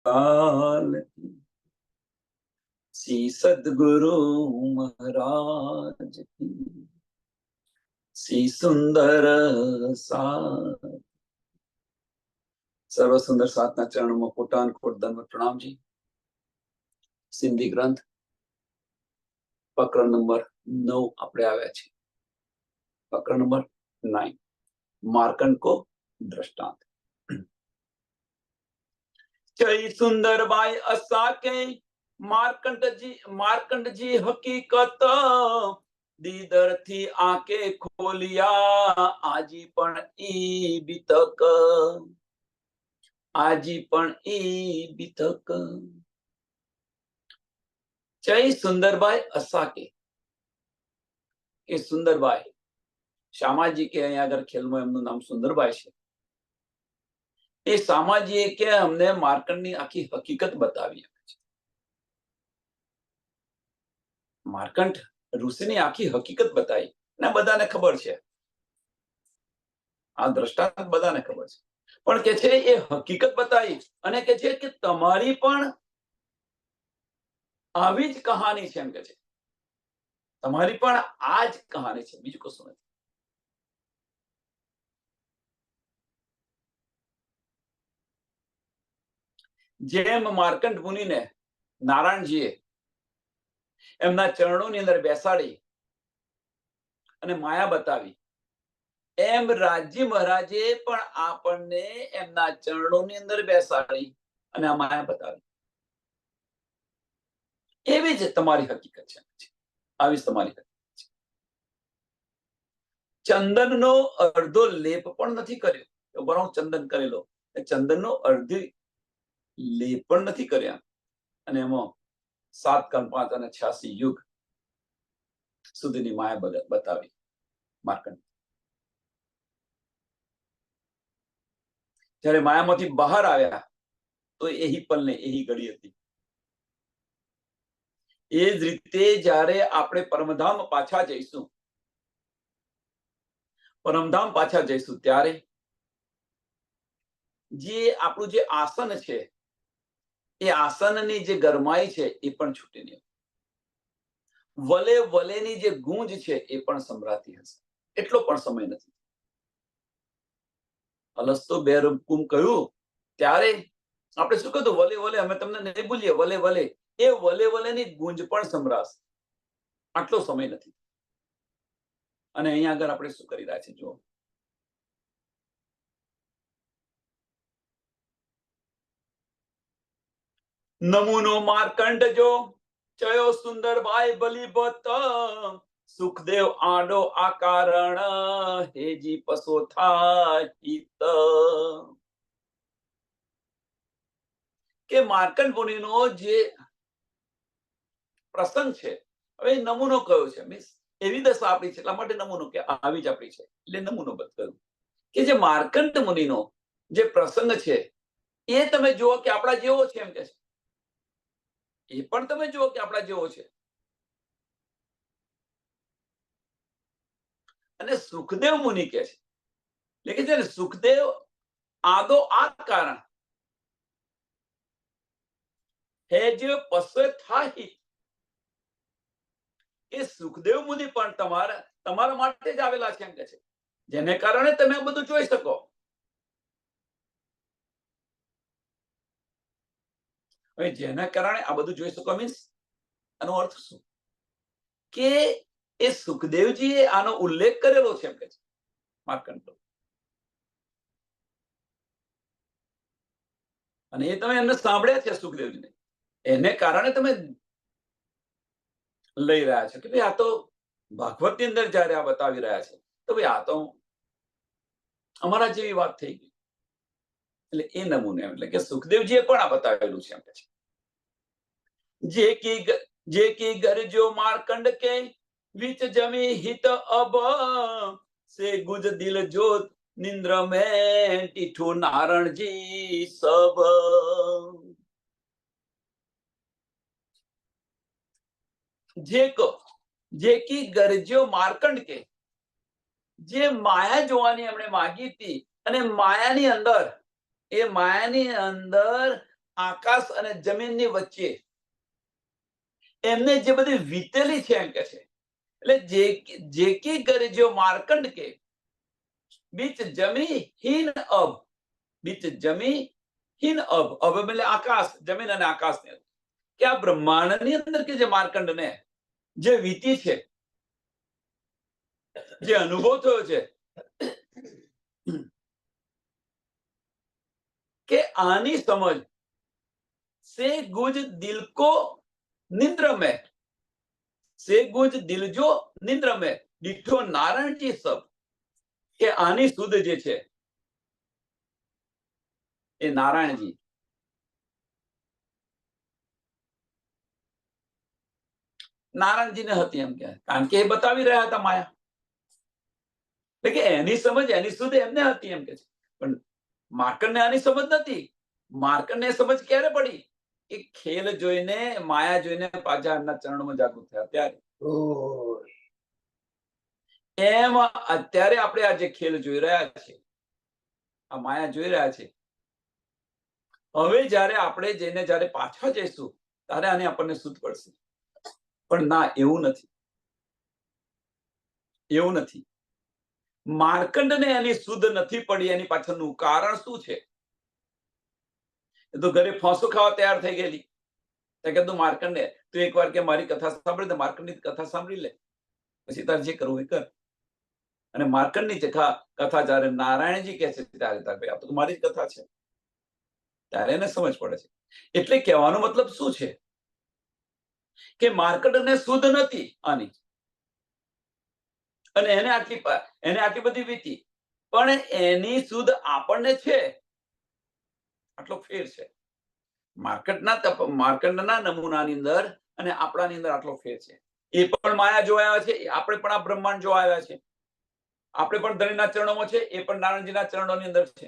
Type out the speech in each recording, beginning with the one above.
लाल की, श्री सद्गुरु महाराज की, श्री सुंदर साथ। सर्व सुंदर साथना चरणों में कोटान कोट दंडवत प्रणाम जी। सिंधी ग्रंथ प्रकरण नंबर 9 આપણે આવ્યા છે। પ્રકરણ નંબર 9 मार्कंड को दृष्टांत। जय सुंदर बाई असा के मार्कंड जी हकीकत दीदर थी आके खोलिया आजी पण ई बीतक, आजी पण ई बीतक। जय सुंदरबाई असा के सुंदरबाई શામાજી કે અહીંયા આગળ ખેલમાં એમનું નામ સુંદરબાઈ છે। એ શામાજીએ કે અમને માર્કંડની આખી હકીકત બતાવી છે। માર્કંડ ઋષિની આખી હકીકત બતાવી ને બધાને ખબર છે, આ દ્રષ્ટાંત બધાને ખબર છે, પણ કે છે એ હકીકત બતાવી અને કે છે કે તમારી પણ આવી જ કહાની છે, એમ કે છે તમારી પણ આ જ કહાની છે, બીજું કશું નથી। જેમ માર્કંડ મુનિને નારાયણજીએ એમના ચરણોની અંદર બેસાડી અને માયા બતાવી, એમ રાજી મહારાજે પણ આપણને એમના ચરણોની અંદર બેસાડી અને આ માયા બતાવી। એવી જ તમારી હકીકત છે, આવી જ તમારી હકીકત છે। ચંદનનો અડધો લેપ પણ નથી કર્યો, બરાબર ચંદન કરેલો, ચંદનનો અડધી લેપ પણ નથી કર્યા અને એમાં 7 કાન 5 અને 86 યુગ સુધીની માયા બતાવી માર્કંડ। જ્યારે માયામાંથી બહાર આવ્યા તો એહી પલને એહી ઘડી હતી। એ જ રીતે જ્યારે આપણે પરમધામ પાછા જઈશું, પરમધામ પાછા જઈશું ત્યારે જે આપણું જે આસન છે એ આસનની જે ગરમાઈ છે એ પણ છૂટી નહીં, વલે વલેની જે ગૂંજ છે એ પણ સંભળાતી હશે, એટલો પણ સમય નથી। અલસ્તો બેરકુમ કહ્યું ત્યારે આપણે શું કીધું? વલે વલે, અમે તમને નહીં ભૂલીએ, વલે વલે, એ વલે વલેની ગૂંજ પણ સંભળાશે, આટલો સમય નથી। અને અહીંયા આગળ આપણે શું કરી રહ્યા છીએ જુઓ, નમૂનો માર્કંડ જો ચયો સુંદરબાઈ બલીબત સુખદેવ આડો આ કારણ હેજી પસો થાહિત। કે માર્કંડ મુનિનો જે પ્રસંગ છે, હવે નમૂનો કયો છે, મીન્સ એવી દશા આપણી છે એટલા માટે નમૂનો કે આવી જ આપણી છે એટલે નમૂનો બતાવ્યું કે જે માર્કંડ મુનિનો જે પ્રસંગ છે એ તમે જુઓ કે આપણા જેવો છે, એમ કે છે એ પણ તમે જુઓ કે આપણા જેવો છે। અને સુખદેવ મુનિ કે છે, એટલે કે છે સુખદેવ આદો આ કારણ હે જે પસે થાહી, એ સુખદેવ મુનિ પણ તમારા માટે જ આવેલા છે, એમ કે છે, જેને કારણે તમે આ બધું જોઈ શકો। હવે જેના કારણે આ બધું જોઈ શકો મીન્સ આનો અર્થ શું? કે એ સુખદેવજીએ આનો ઉલ્લેખ કરેલો છે, એમ કે છે માર્કંડ, અને એ તમે એમને સાંભળ્યા છે સુખદેવજીને, એને કારણે તમે લઈ રહ્યા છો કે ભાઈ આ તો ભાગવતની અંદર જયારે આ બતાવી રહ્યા છે તો ભાઈ આ તો અમારા જેવી વાત થઈ ગઈ, એટલે એ નમૂને એટલે કે સુખદેવજીએ પણ આ બતાવેલું છે, એમ કે છે જે કી ગરજો માર્કંડ કે વિચ જમી હિત અબ સે ગુજ દિલ જોત નિંદ્ર में ટીઠો નારણજી સબ। જે કી ગરજો માર્કંડ કે, જે માયા જોવાની એમણે માગી હતી અને માયાની અંદર આકાશ અને જમીનની વચ્ચે એમને જે બધી વીતેલી છે એમ કે છે, એટલે જે કી કરે જો માર્કંડ કે બીચ જમી હીન અબ, બીચ જમી હીન અબ એટલે આકાશ, જમીન અને આકાશ ને, કે આ બ્રહ્માંડની અંદર કે જે માર્કંડ ને જે વીતી છે, જે અનુભવ થયો છે કે આની સમજ સે ગુજ દિલ કો નિદ્ર में, से गुज दिल जो निद्र में દીઠો નારાયણજી સબ, કે આની સુધ જે છે એ નારાયણજી, નારાયણજીને હતી એમ કે, કારણ કે એ બતાવી રહ્યા હતા માયા, એટલે કે એની સમજ એની સુધ એમને હતી એમ કે છે. પણ માર્કંડને આની સમજ નથી. માર્કંડને સમજ ક્યારે પડી? કે ખેલ જોઈને, માયા જોઈને પાછા એમના ચરણોમાં જાગૃત થયા ત્યારે. એમ અત્યારે આપણે આ જે ખેલ જોઈ રહ્યા છે, આ માયા જોઈ રહ્યા છે, હવે જયારે આપણે જઈને જયારે પાછા જઈશું ત્યારે આને આપણને શુદ્ધ પડશે. પણ ના, એવું નથી, એવું નથી. માર્કંડને એની શુદ્ધ નથી પડી, એની પાછળનું કારણ શું છે? એ તો ઘરે ફાંસો ખાવા તૈયાર થઈ ગયેલી. કીધું માર્કંડે, તું એકવાર કે મારી કથા સાંભળી, માર્કંડની કથા સાંભળી લે, પછી તારે જે કરવું એ કર. અને માર્કંડની કથા જયારે નારાયણજી કહે છે ત્યારે ભાઈ આ તો મારી જ કથા છે, ત્યારે એને સમજ પડે છે. એટલે કહેવાનો મતલબ શું છે કે માર્કંડને શુદ્ધ નથી આની, અને એને આટલી બધી વીતી, પણ એની શુદ્ધ આપણને છે. આટલો ફેર છે માર્કંડના નમૂનાની અંદર અને આપણાની અંદર, આટલો ફેર છે. એ પણ માયા જોયા છે, આપણે પણ આ બ્રહ્માંડ જોવા આવ્યા છે, આપણે પણ ધણીના ચરણોમાં છે, એ પણ નારાયણજીના ચરણોની અંદર છે.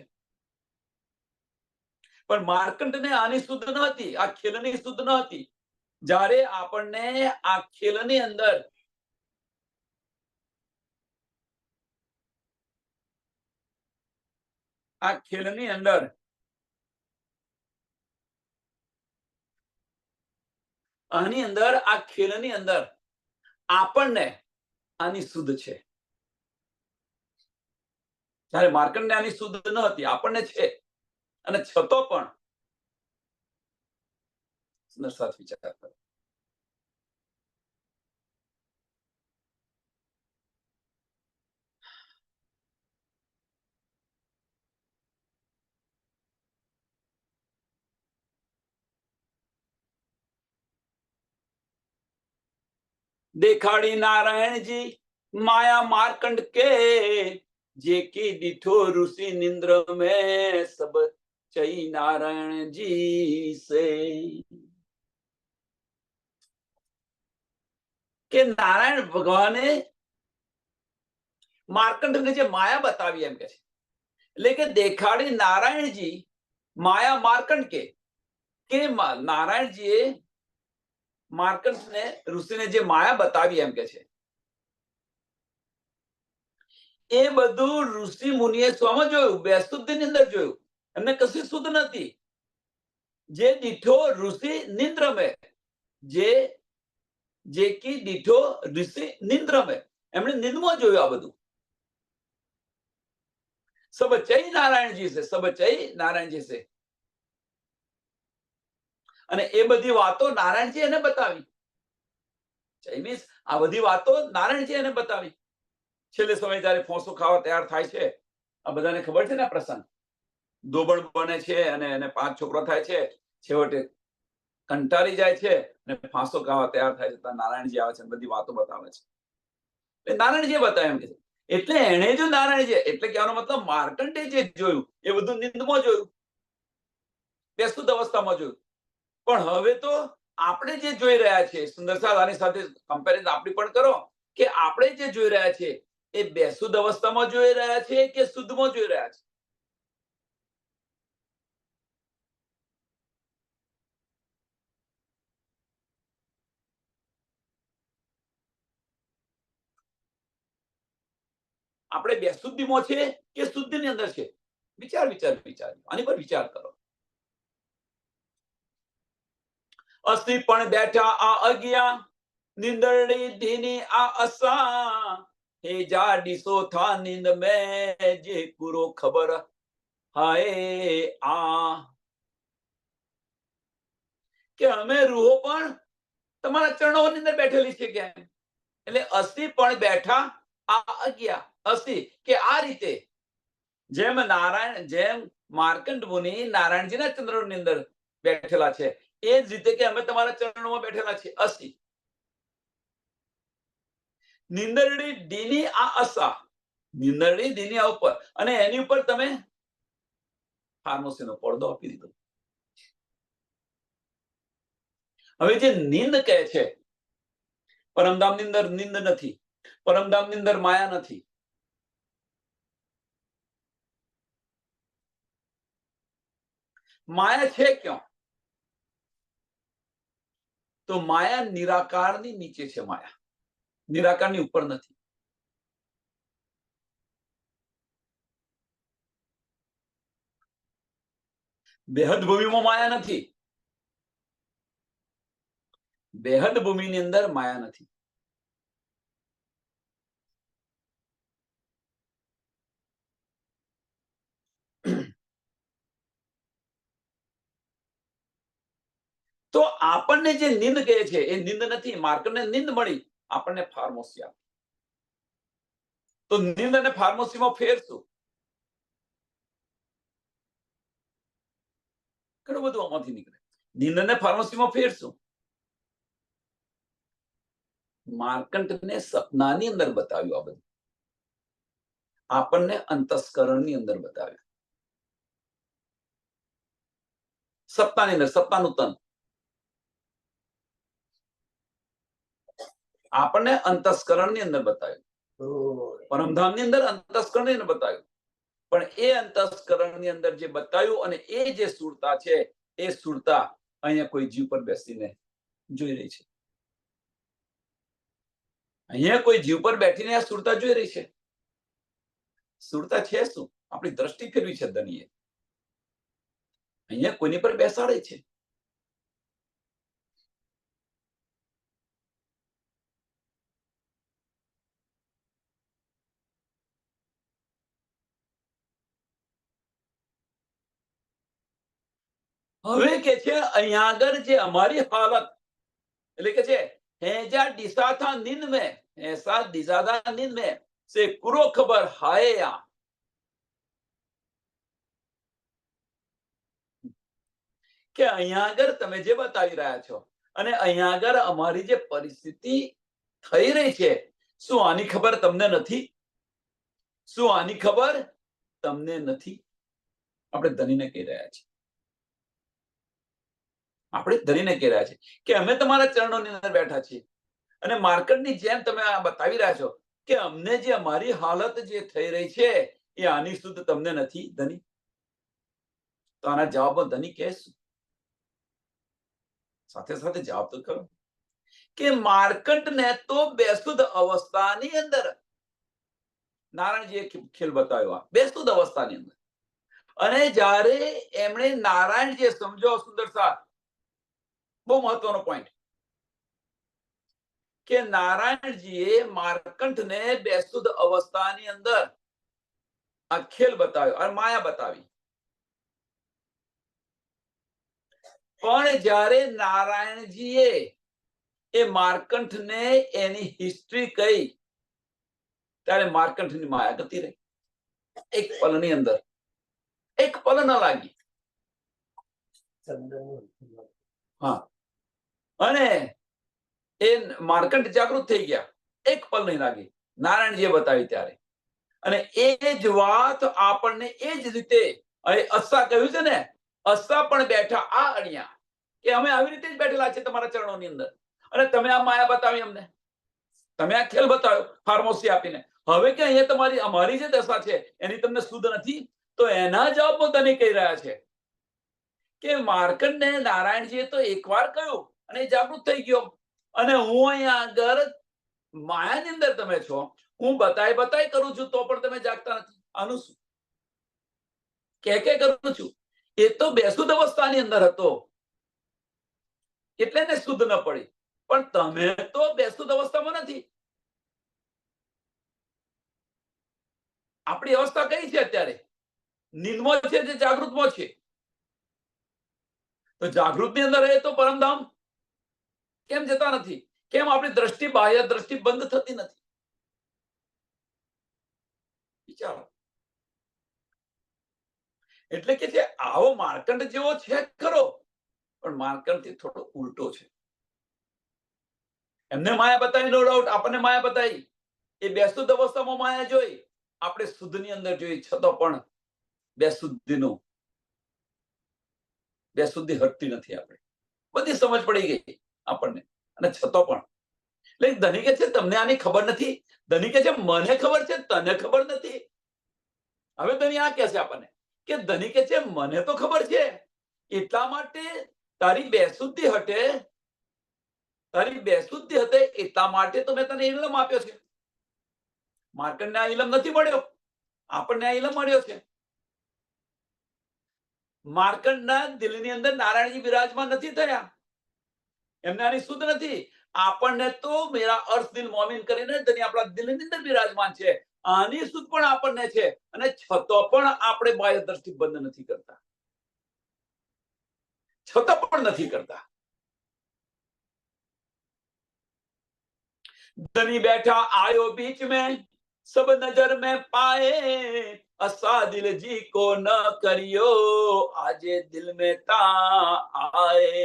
પણ માર્કંડને આની શુદ્ધ ન હતી, આ ખેલની શુદ્ધ ન હતી. જ્યારે આપણને આ ખેલની અંદર આ ખેલની અંદર આની અંદર આ ખેલની અંદર આપણને આની શુદ્ધ છે. જ્યારે માર્કંડને આની શુદ્ધ ન હતી, આપણને છે, અને છતો પણ સાથ વિચાર કરો. દેખાડી નારાયણજી માયા માર્કંડ કે, જે કી દીઠો ઋષિ નિંદ્ર में सब चई नारायण जी से, કે નારાયણ ભગવાને માર્કંડને જે માયા બતાવી એમ કે છે, એટલે કે દેખાડી નારાયણજી માયા માર્કંડ કે નારાયણજીએ માર્કંડને ઋષિને જે માયા બતાવી એમ કે છે, એ બધું ઋષિ મુનિએ સ્વમાં જોયું, બેશુદ્ધિની અંદર જોયું, એમને કશું શુદ્ધ નથી. જે દીઠો ઋષિ નિંદ્ર में, જે કી દીઠો ઋષિ નિંદ્ર में, એમણે નિંદમાં જોયું આ બધું. સબ ચઈ નારાયણજી છે, સબ ચઈ નારાયણજી છે. અને એ બધી વાતો નારાયણજી એને બતાવી. ચઈ મીન્સ આ બધી વાતો નારાયણજી એને બતાવી. છેલ્લે સમય જયારે ફોંસો ખાવા તૈયાર થાય છે, આ બધાને ખબર છે ને પ્રસંગ, દોબણ બને છે અને એને 5 છોકરા થાય છે, છેવટે કંટાળી જાય છે અને ફાંસો ખાવા તૈયાર થાય છે. નારાયણજી આવે છે, બધી વાતો બતાવે છે. એટલે નારાયણજી બતાવે એમ કે છે. એટલે એને જો નારાયણજી, એટલે કહેવાનો મતલબ માર્કંડે જે જોયું એ બધું નિંદમાં જોયું, બેશુદ્ધ અવસ્થામાં જોયું. પણ હવે તો આપણે જે જોઈ રહ્યા છીએ, સુંદર સાહેબ આની સાથે કમ્પેરિઝન આપણી પણ કરો, કે આપણે જે જોઈ રહ્યા છીએ એ બેશુદ્ધ અવસ્થામાં જોઈ રહ્યા છીએ કે શુદ્ધમાં જોઈ રહ્યા છે? આપણે બેશુદ્ધિમાં છે કે શુદ્ધિની અંદર છે? વિચાર આની પર વિચાર કરો. અસી પણ બેઠા આ અગિયા, નિંદરડી ધીની આ અસા, હે જાડીસો થા નીંદ મેં જે પૂરો ખબર હાય આ. કે અમે રૂહો પણ તમારા ચરણોની અંદર બેઠેલી છે કે એટલે અસી પણ બેઠા આ અગિયા. અસી કે આ રીતે જેમ નારાયણ, જેમ માર્કંડ મુનિ નારાયણજીના ચંદ્રની અંદર બેઠેલા છે, એ જ રીતે કે અમે તમારા ચરણોમાં બેઠેલા છે. અસી નિંદરડી દીની આ અસા, નિંદરડી દીની આ ઉપર, અને એની ઉપર તમે ફાર્મસીનો પડદો આપી દીધો. હવે જે નિંદ કહે છે, પરમધામની અંદર નિંદ નથી, પરમધામની અંદર માયા નથી. માયા છે ક્યાં? તો માયા નિરાકારની નીચે છે. માયા નિરાકારની ઉપર નથી. બેહદ ભૂમિમાં માયા નથી. બેહદ ભૂમિની અંદર માયા નથી. તો આપણને જે નિંદ કહે છે એ નિંદ નથી. માર્કરને નિંદ મળી, આપણને ફાર્મસી આપી. તો નિંદ અને ફાર્મસીમાં ફેર શું? ઘણું બધું આમાંથી નીકળે. નિંદ અને ફાર્મસીમાં ફેર શું? માર્કંડને સપનાની અંદર બતાવ્યું આ બધું, આપણને અંતસ્કરણની અંદર બતાવ્યું. સપ્તાહની અંદર, સપ્તાહનું તન આપણને અંતસ્કરણની અંદર બતાવ્યું. પરમધામની અંદર અંતસ્કરણની અંદર બતાવ્યું. પણ એ અંતસ્કરણની અંદર જે બતાવ્યું અને એ જે સુરતા છે, એ સુરતા અહીંયા કોઈ જીવ પર બેસીને જોઈ રહી છે. અહીંયા કોઈ જીવ પર બેઠીને આ સુરતા જોઈ રહી છે. સુરતા છે શું? આપણી દ્રષ્ટિ ફેરવી છે ધનીએ. અહીંયા કોઈની પર બેસાડે છે. હવે કે છે અહીંયા આગળ જે અમારી હાલત, એટલે કે છે હેજા દિશાથા નીંદ મેં, એસા દિશાથા નીંદ મેં સે પૂરો ખબર હાયા. કે અહીંયા આગળ તમે જે બતાવી રહ્યા છો અને અહીંયા આગળ અમારી જે પરિસ્થિતિ થઈ રહી છે, શું આની ખબર તમને નથી? શું આની ખબર તમને નથી? આપણે ધનીને કહી રહ્યા છીએ. આપણે ધરીને કહી રહ્યા છે કે અમે તમારા ચરણોની અંદર બેઠા છીએ અને માર્કટની જેમ તમે આ બતાવી રહ્યા છો કે અમને જે અમારી હાલત જે થઈ રહી છે એ આની શુદ્ધ તમને નથી ધની? તો આના જવાબમાં ધની કહેશું. સાથે સાથે જવાબ તો કરો કે માર્કટને તો બેસુદ અવસ્થાની અંદર નારાયણજીએ ખેલ બતાવ્યો. બેસુદ અવસ્થાની અંદર. અને જ્યારે એમણે નારાયણજીએ, સમજો સુંદર સાથ, બહુ મહત્વનો પોઈન્ટ, કે નારાયણજીએ માર્કંઠને બેસુદ અવસ્થાની અંદર આ ખેલ બતાવ્યો અને માયા બતાવી. પણ જ્યારે નારાયણજીએ એ માર્કંઠને એની હિસ્ટ્રી કહી ત્યારે માર્કંઠની માયા ગતી રહી. એક પલની અંદર, એક પલ ન લાગી. હા, અને એ માર્કંઠ જાગૃત થઈ ગયા. એક પલ નહીં લાગી નારાયણજીએ બતાવી ત્યારે. અને એ જ વાત આપણને એ જ રીતે અસ્સા કહ્યું છે ને, અસ્સા પણ બેઠા આ અણિયા, કે અમે આવી રીતે જ બેઠેલા છે તમારા ચરણોની અંદર અને તમે આ માયા બતાવી અમને, તમે આ ખેલ બતાવ્યો ફાર્મસી આપીને. હવે કે અહીંયા તમારી અમારી જે દશા છે એની તમને શુદ્ધ નથી? તો એના જવાબમાં તને કહી રહ્યા છે કે માર્કંડને નારાયણજીએ તો એકવાર કહ્યું અને એ જાગૃત થઈ ગયો, અને હું અહીંયા આગળ માયાની અંદર તમે છો, હું બતાય કરું છું તો પણ તમે જાગતા નથી. આનું શું? કે કરું છું. એ તો બેસુદ અવસ્થાની અંદર હતો, એટલે એને શુદ્ધ ન પડી. પણ તમે તો બેશુદ્ધ અવસ્થામાં નથી. આપણી અવસ્થા કઈ છે અત્યારે? નીંદમાં છે જે જાગૃતમાં છે. તો જાગૃત ની અંદર રહે તો પરમધામ કેમ જતા નથી? કેમ આપણી દ્રષ્ટિ, બાહ્ય દ્રષ્ટિ બંધ થતી નથી? વિચારો. એટલે કે જે આવો માર્કંડ જેવો છે ખરો, પણ માર્કંડ થી થોડો ઉલટો છે. એમને માયા બતાવી, નો ડાઉટ આપણને માયા બતાવી. એ બેશુદ્ધ અવસ્થામાં માયા જોઈ, આપણે શુદ્ધ ની અંદર જોઈ, છતાં પણ બેશુદ્ધિ હટતી નથી. આપણે બધી સમજ પડી ગઈ આપણને, અને છતાં પણ એટલે ધની કે છે તમને આની ખબર નથી. ધની કે છે મને ખબર છે, તને ખબર નથી. હવે ધની આ કે છે આપણને કે ધની કે છે મને તો ખબર છે, એટલા માટે તારી બેશુદ્ધિ હટે, તારી બેશુદ્ધિ હટે એટલા માટે તો મેં તને ઇલમ આપ્યો છે. માર્કંડને આ ઇલમ નથી મળ્યો, આપણને આ ઇલમ મળ્યો છે. માર્કંડના દિલની અંદર નારાયણજી બિરાજમાન નથી થયા, એમને આની શુદ્ધ નથી. આપણને તો મેરા અર્થ દિલ મોમિન કરીને ધની આપણા દિલની અંદર બિરાજમાન છે. આની શુદ્ધ પણ આપણને છે, અને છતાં પણ આપણે બાહ્ય દ્રષ્ટિ બંધ નથી કરતા, છતાં પણ નથી કરતા. ધनी बैठा आयो बीच में, सब नजर में पाए, असा दिल जी को न करियो, आजे दिल में ता आए.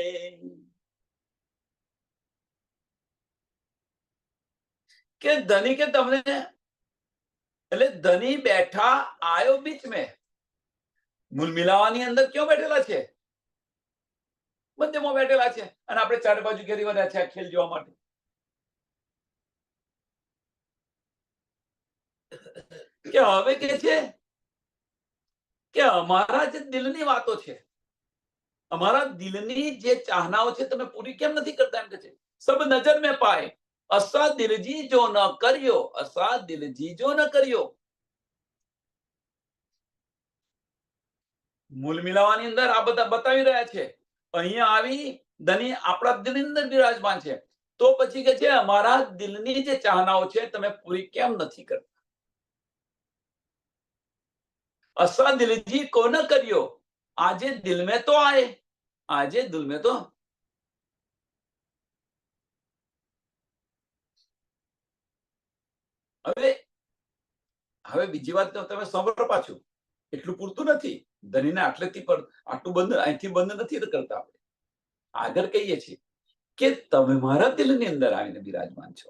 કે ધની કે તમને એટલે ધની બેઠા આયો બીચ में, મૂલ મિલાવાની અંદર ક્યાં બેઠેલા છે? મધ્યમાં બેઠેલા છે, અને આપણે ચારે બાજુ ઘેરી વળ્યા છે આ ખેલ જોવા માટે. કે હવે કે છે કે અમારા જે દિલની વાતો છે, અમારા દિલની જે ચાહનાઓ છે, તમે પૂરી કેમ નથી કરતા? એમ કે છે સબ નજર में पाए, असा दिलजी जो न करियो, असा दिलजी जो न करियो. મૂલ મિલાવાની અંદર આ બધા બતાવી રહ્યા છે. અહીંયા આવી ધની આપણા દિલની અંદર બિરાજમાન છે, તો પછી કે છે અમારા દિલની જે ચાહનાઓ છે તમે પૂરી કેમ નથી કરતા? असा दिलजी को न करियो, आजे दिल में तो आए, आजे दिल में तो. હવે હવે બીજી વાત તમે સાંભળો પાછું. એટલું પૂરતું નથી. ધનીને આટલેથી પણ આટલું બંધ અહીંથી બંધ નથી કરતા. આપણે આગળ કહીએ છીએ કે તમે મારા દિલની અંદર આવીને બિરાજમાન છો,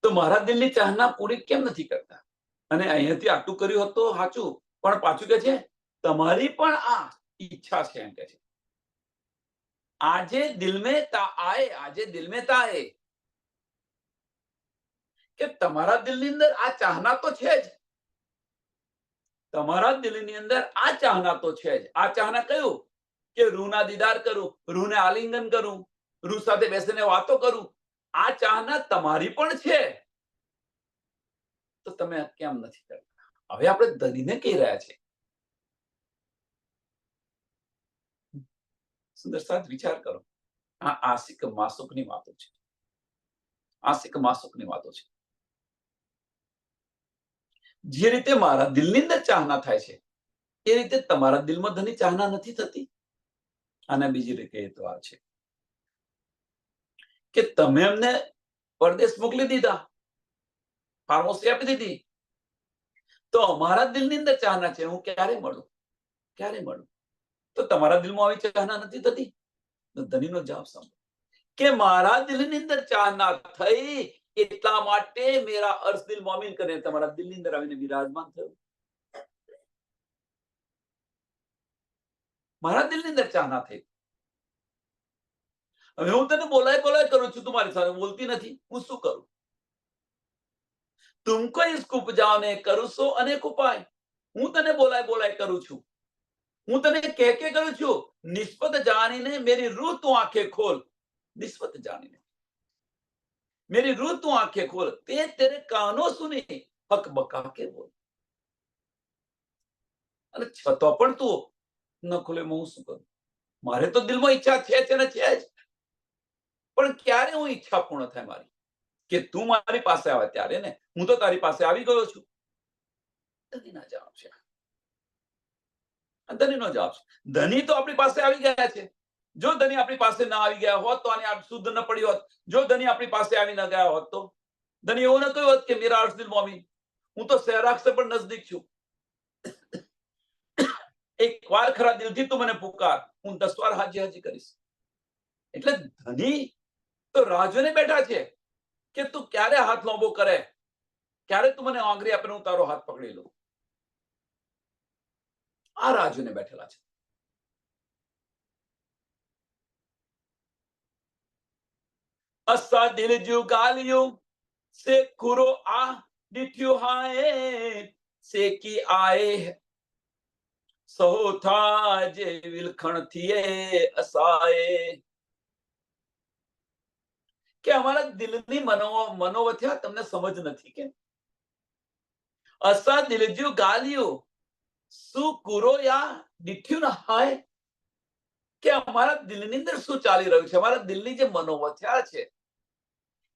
તો મારા દિલની ચાહના પૂરી કેમ નથી કરતા? અને અહીંયાથી આટલું કર્યું હતું સાચું, પણ પાછું કે છે તમારી પણ આ ઈચ્છા છે. એમ કે છે આજે દિલ में ता आए, આજે દિલ में ता आए. કે તમારા દિલની અંદર આ ચાહના તો છે જ, તમારા દિલની અંદર આ ચાહના તો છે જ. આ ચાહના કયું? કે રૂના દીદાર કરું, રૂને આલિંગન કરું, રૂ સાથે બેસીને વાતો કરું. આ ચાહના તમારી પણ છે, તો તમે કેમ નથી કરતા? હવે આપણે ધનીને કહી રહ્યા છે. સુંદર સાથ વિચાર કરો. આ આશિક માસુકની વાતો છે, આશિક માસુકની વાતો છે. જે રીતે મારા દિલની અંદર ચાહના થાય છે, એ રીતે તમારા દિલમાં ધની ચાહના નથી થતી. અને બીજી રીતે એ તો આ છે કે તમે એમને પરદેશ મોકલી દીધા, ફાર્મસી આપી દીધી, તો અમારા દિલની અંદર ચાહના છે, હું ક્યારે મળું, ક્યારે મળું? તો તમારા દિલમાં આવી ચાહના નથી થતી. તો ધનીનો જવાબ સાંભળો કે મારા દિલની અંદર ચાહના થઈ, એટલા માટે મેરા અર્શ દિલ મોમિન કરીને તમારા દિલની અંદર આવીને બિરાજમાન થયું. મારા દિલની અંદર ચાહના થઈ. હવે હું તને બોલાય કરું છું, તમારી સાથે બોલતી નથી. હું શું કરું? तुमको इसको उपजाने करूं सो अनेक उपाय. હું તને બોલાય કરું છું, હું તને કે કરું છું. નિસ્બત જાણીને મેરી રૂહ તું આંખે ખોલ, નિસ્બત જાણીને मेरी रूह तू आंखें खोल, ते तेरे कानों सुनी हक बका के बोल. અને છતાં પણ તું ન ખોલે, હું શું કરું? મારે તો દિલમાં ઈચ્છા છે જ ને છે જ, પણ ક્યારે હું ઈચ્છા પૂર્ણ થાય મારી કે તું મારી પાસે આવે ત્યારે ને. હું તો તારી પાસે આવી ગયો છું. ધનીના જવાબ છે, ધનીનો જવાબ છે. ધની તો આપણી પાસે આવી ગયા છે. જો ધની આપણી પાસે ના આવી ગયા હોત તો આને આ શુદ્ધ ન પડી હોત. જો ધની આપણી પાસે આવી ન ગયા હોત તો ધની એવું ન કહ્યું હોત કે મેરા અર્શ દિલ મોમી, હું તો સૈરાક સે પણ નજદીક છું. એક વાર ખરા દિલથી તું મને પુકાર, હું 10 વાર હાજી હાજી કરીશ. એટલે ધની તો રાહ જોઈને બેઠા છે કે તું ક્યારે હાથ લાંબો કરે, ક્યારે તું મને આંગળી આપીને હું તારો હાથ પકડી લઉં. આ રાહ જોઈને બેઠેલા છે. અસા દિલ જુગાલ્યું સે કુરો આ દીઠ્યું હાય સેકી આએ સૌથા જે વિલખણ થીએ અસાએ. કે અમારા દિલની મનોવ્યથા તમને સમજ નથી કે અસા દિલજુ ગાલ્યું શું કુરો યા દીઠ્યું ના હાય, કે અમારા દિલની અંદર શું ચાલી રહ્યું છે, અમારા દિલની જે મનોવ્યથા છે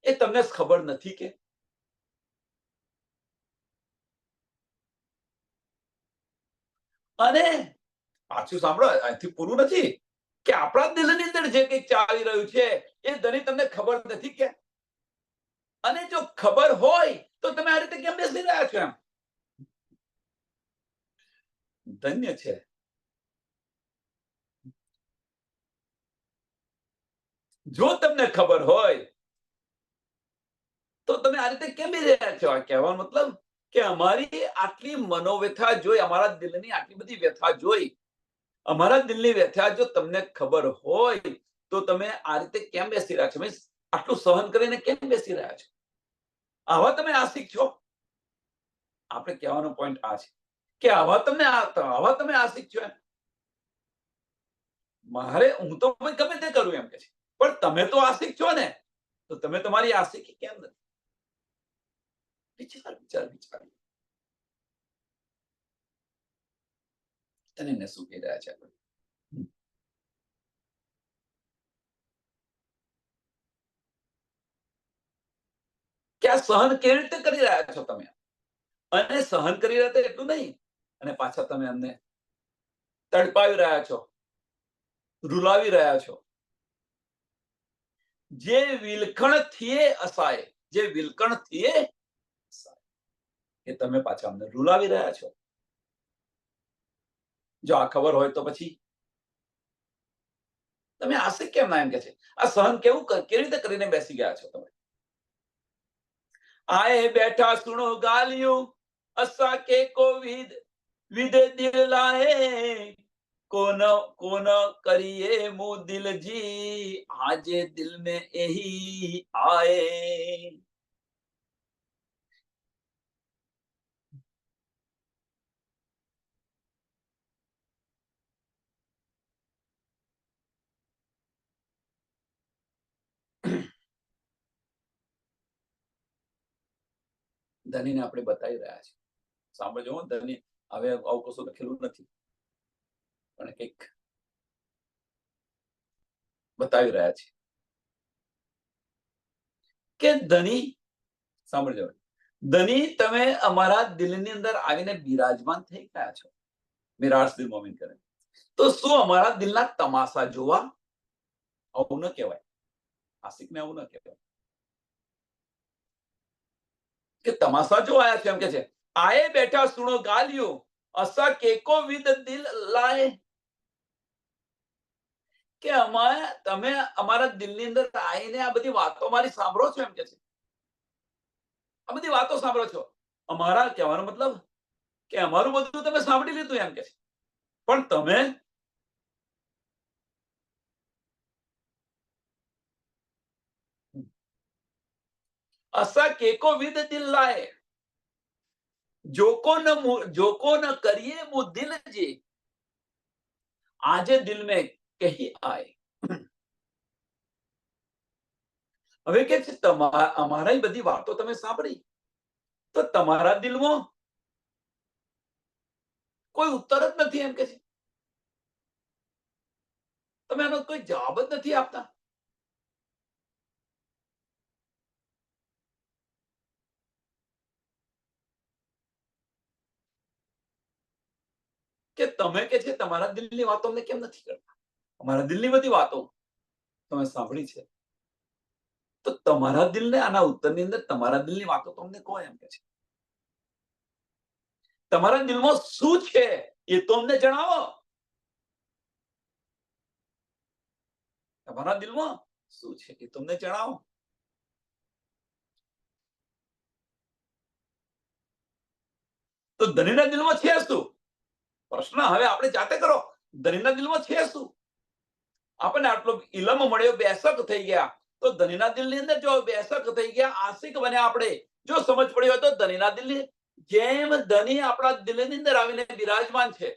એ તમને ખબર નથી કે. અને પાછું સાંભળો, અહીંથી પૂરું નથી કે આપણા દિલની અંદર જે કંઈક ચાલી રહ્યું છે એ ધણી તમને ખબર નથી કે. અને જો ખબર હોય તો તમે આ રીતે કેમ બેસી રહ્યા છો? એમ ધન્ય છે જો તમને ખબર હોય તો તમે આ રીતે કેમ બેસી રહ્યા છો? આ કહેવાનો મતલબ કે અમારી આટલી મનોવ્યથા જોઈ, અમારા દિલની આટલી બધી વ્યથા જોઈ, અમારા દિલની વ્યથા જો તમને ખબર હોય તો તમે આ રીતે કેમ બેસી રહ્યા છો? મીન્સ આટલું સહન કરીને કેમ બેસી રહ્યા છો? આવા તમે આશિક છો? આપણે કહેવાનો પોઈન્ટ આ છે કે આવા તમે આશિક છો. એમ મારે હું તો ગમે તે કરું એમ કે છે, પણ તમે તો આશિક છો ને, તો તમે તમારી આશિકી કેમ નથી? વિચાર વિચાર વિચાર. એને શું કહી રહ્યા છે કે આ સહન કેવી રીતે કરી રહ્યા છો તમે? અને સહન કરી રહ્યા હતા એટલું નહીં, અને પાછા તમે એમને તડપાવી રહ્યા છો, રૂલાવી રહ્યા છો. જે વિલખણ થીએ અસાય, જે વિલખણ થીએ એ તમે પાછા અમને રૂલાવી રહ્યા છો. જો આ ખબર હોય તો પછી તમે આશિક કેમ ના? એમ કે છે આ સહન કેવી રીતે કરીને બેસી ગયા છો તમે? આए बैठा सुनो गालियों असा के को विदे दिल लाए कोन कोन करिए मु दिल जी आजे दिल में यही आए. ધનીને આપણે બતાવી રહ્યા છે. સાંભળજો, ધની હવે આવું કશું લખેલું નથી, પણ કંઈક બતાવી રહ્યા છે કે ધની, સાંભળજો, ધની તમે અમારા દિલની અંદર આવીને બિરાજમાન થઈ ગયા છો. મિરાજ દિલ મોમિન કરે તો શું અમારા દિલના તમાશા જોવા? આવું ન કહેવાય, આશિકને આવું ન કહેવાય કે તમાશા જો આયા છે. એમ કે છે આએ બેઠા સુણો ગાલિયો અસા કેકો વિદ દિલ લાએ, કે તમે અમારા દિલની અંદર આવીને આ બધી વાતો મારી સાંભળો છો. એમ કે છે આ બધી વાતો સાંભળો છો. અમારા કહેવાનો મતલબ કે અમારું બધું તમે સાંભળી લીધું. એમ કે છે પણ તમે અસા કેકો વિદ દિલ લાએ જોકો ન કરીએ મુ દિલ જી આજે દિલ में कही आए. હવે કે છે અમારા બધી વાતો તમે સાંભળી તો તમારા દિલમાં કોઈ ઉત્તર જ નથી. એમ કે છે તમે આનો કોઈ જવાબ જ નથી આપતા. કે તમે કે છે તમારા દિલની વાતો અમને કેમ નથી કરતા? અમારા દિલની બધી વાતો તમે સાંભળી છે. તો તમારા દિલને આના ઉત્તરની અંદર તમારા દિલની વાતો તો અમને કહો એમ કે છે. તમારા દિલમાં શું છે એ તો અમને જણાવો. તમારા દિલમાં શું છે એ તો અમને જણાવો. તો ધણીના દિલમાં છે શું? પ્રશ્ન હવે આપણે જાતે કરો. ધણીના દિલમાં છે શું? આપણને આટલો ઇલમ મળ્યો, બેસક થઈ ગયા. તો ધણીના દિલની અંદર જો બેસક થઈ ગયા, આશિક બન્યા આપણે, જો સમજ પડી હોય તો ધણીના દિલની જેમ ધણી આપણા દિલની અંદર આવીને બિરાજમાન છે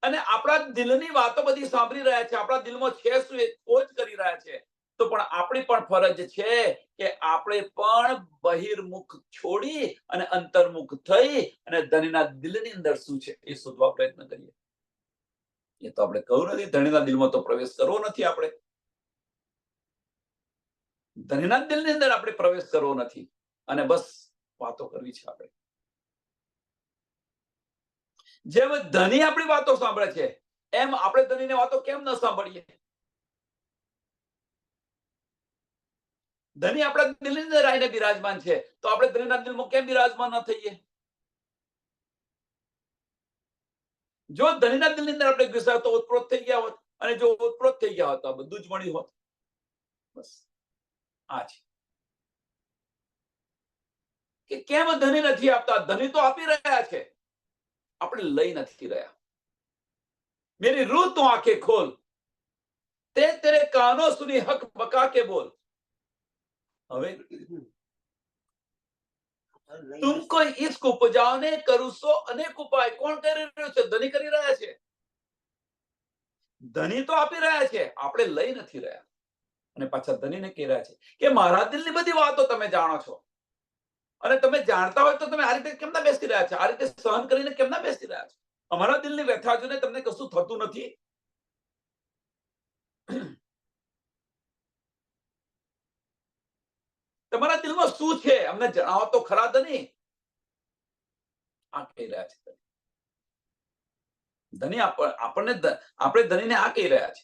અને આપણા દિલની વાતો બધી સાંભળી રહ્યા છે, આપણા દિલમાં છે શું એ ખોજ કરી રહ્યા છે, તો પણ આપણી પણ ફરજ છે કે આપણે પણ બહિર્મુખ છોડી અને અંતર્મુખ થઈ અને ધણીના દિલની અંદર શું છે એ શોધવા પ્રયત્ન કરીએ. એ તો આપણે કહ્યું નથી, ધણીના દિલમાં તો પ્રવેશ કરવો નથી. આપણે ધણીના દિલની અંદર આપણે પ્રવેશ કરવો નથી અને બસ વાતો કરવી છે. આપણે જેમ ધણી આપણી વાતો સાંભળે છે એમ આપણે ધણીની વાતો કેમ ન સાંભળીએ? ધણી આપણા દિલની અંદર આવીને બિરાજમાન છે, તો આપણે ધણીના દિલમાં કેમ બિરાજમાન ન થઈએ? જો ધણીના દિલની અંદર આપણે ઘુસ્યા તો ઓતપ્રોત થઈ ગયા હોત, અને જો ઓતપ્રોત થઈ ગયા હોત તો બધું જ મળ્યું હોત. બસ આ છે કે કેમ ધણી નથી આપતા? ધણી તો આપી રહ્યા છે, આપણે લઈ નથી રહ્યા. मेरी रूह तो आंखें खोल, ते तेरे कानों सुनी हक बका के बोल. હવે तुमको इश्क उपजाने करूं सो अनेक उपाय. કોણ કરી રહ્યું છે? ધણી કરી રહ્યા છે. ધણી તો આપી રહ્યા છે, આપણે લઈ નથી રહ્યા. અને પાછા ધણીને કહી રહ્યા છે કે મારા દિલની બધી વાતો તમે જાણો છો, અને તમે જાણતા હોય તો તમે આ રીતે કેમ ના બેસી રહ્યા છો? આ રીતે સહન કરીને કેમ ના બેસી રહ્યા છો? અમારા દિલની વ્યથા જોઈને તમને કશું થતું નથી? તમારા દિલમાં શું છે અમને જણાવો તો ખરા. ધણી આ કહી રહ્યા છે. ધણી આપણને આપણે ધણીને આ કહી રહ્યા છે.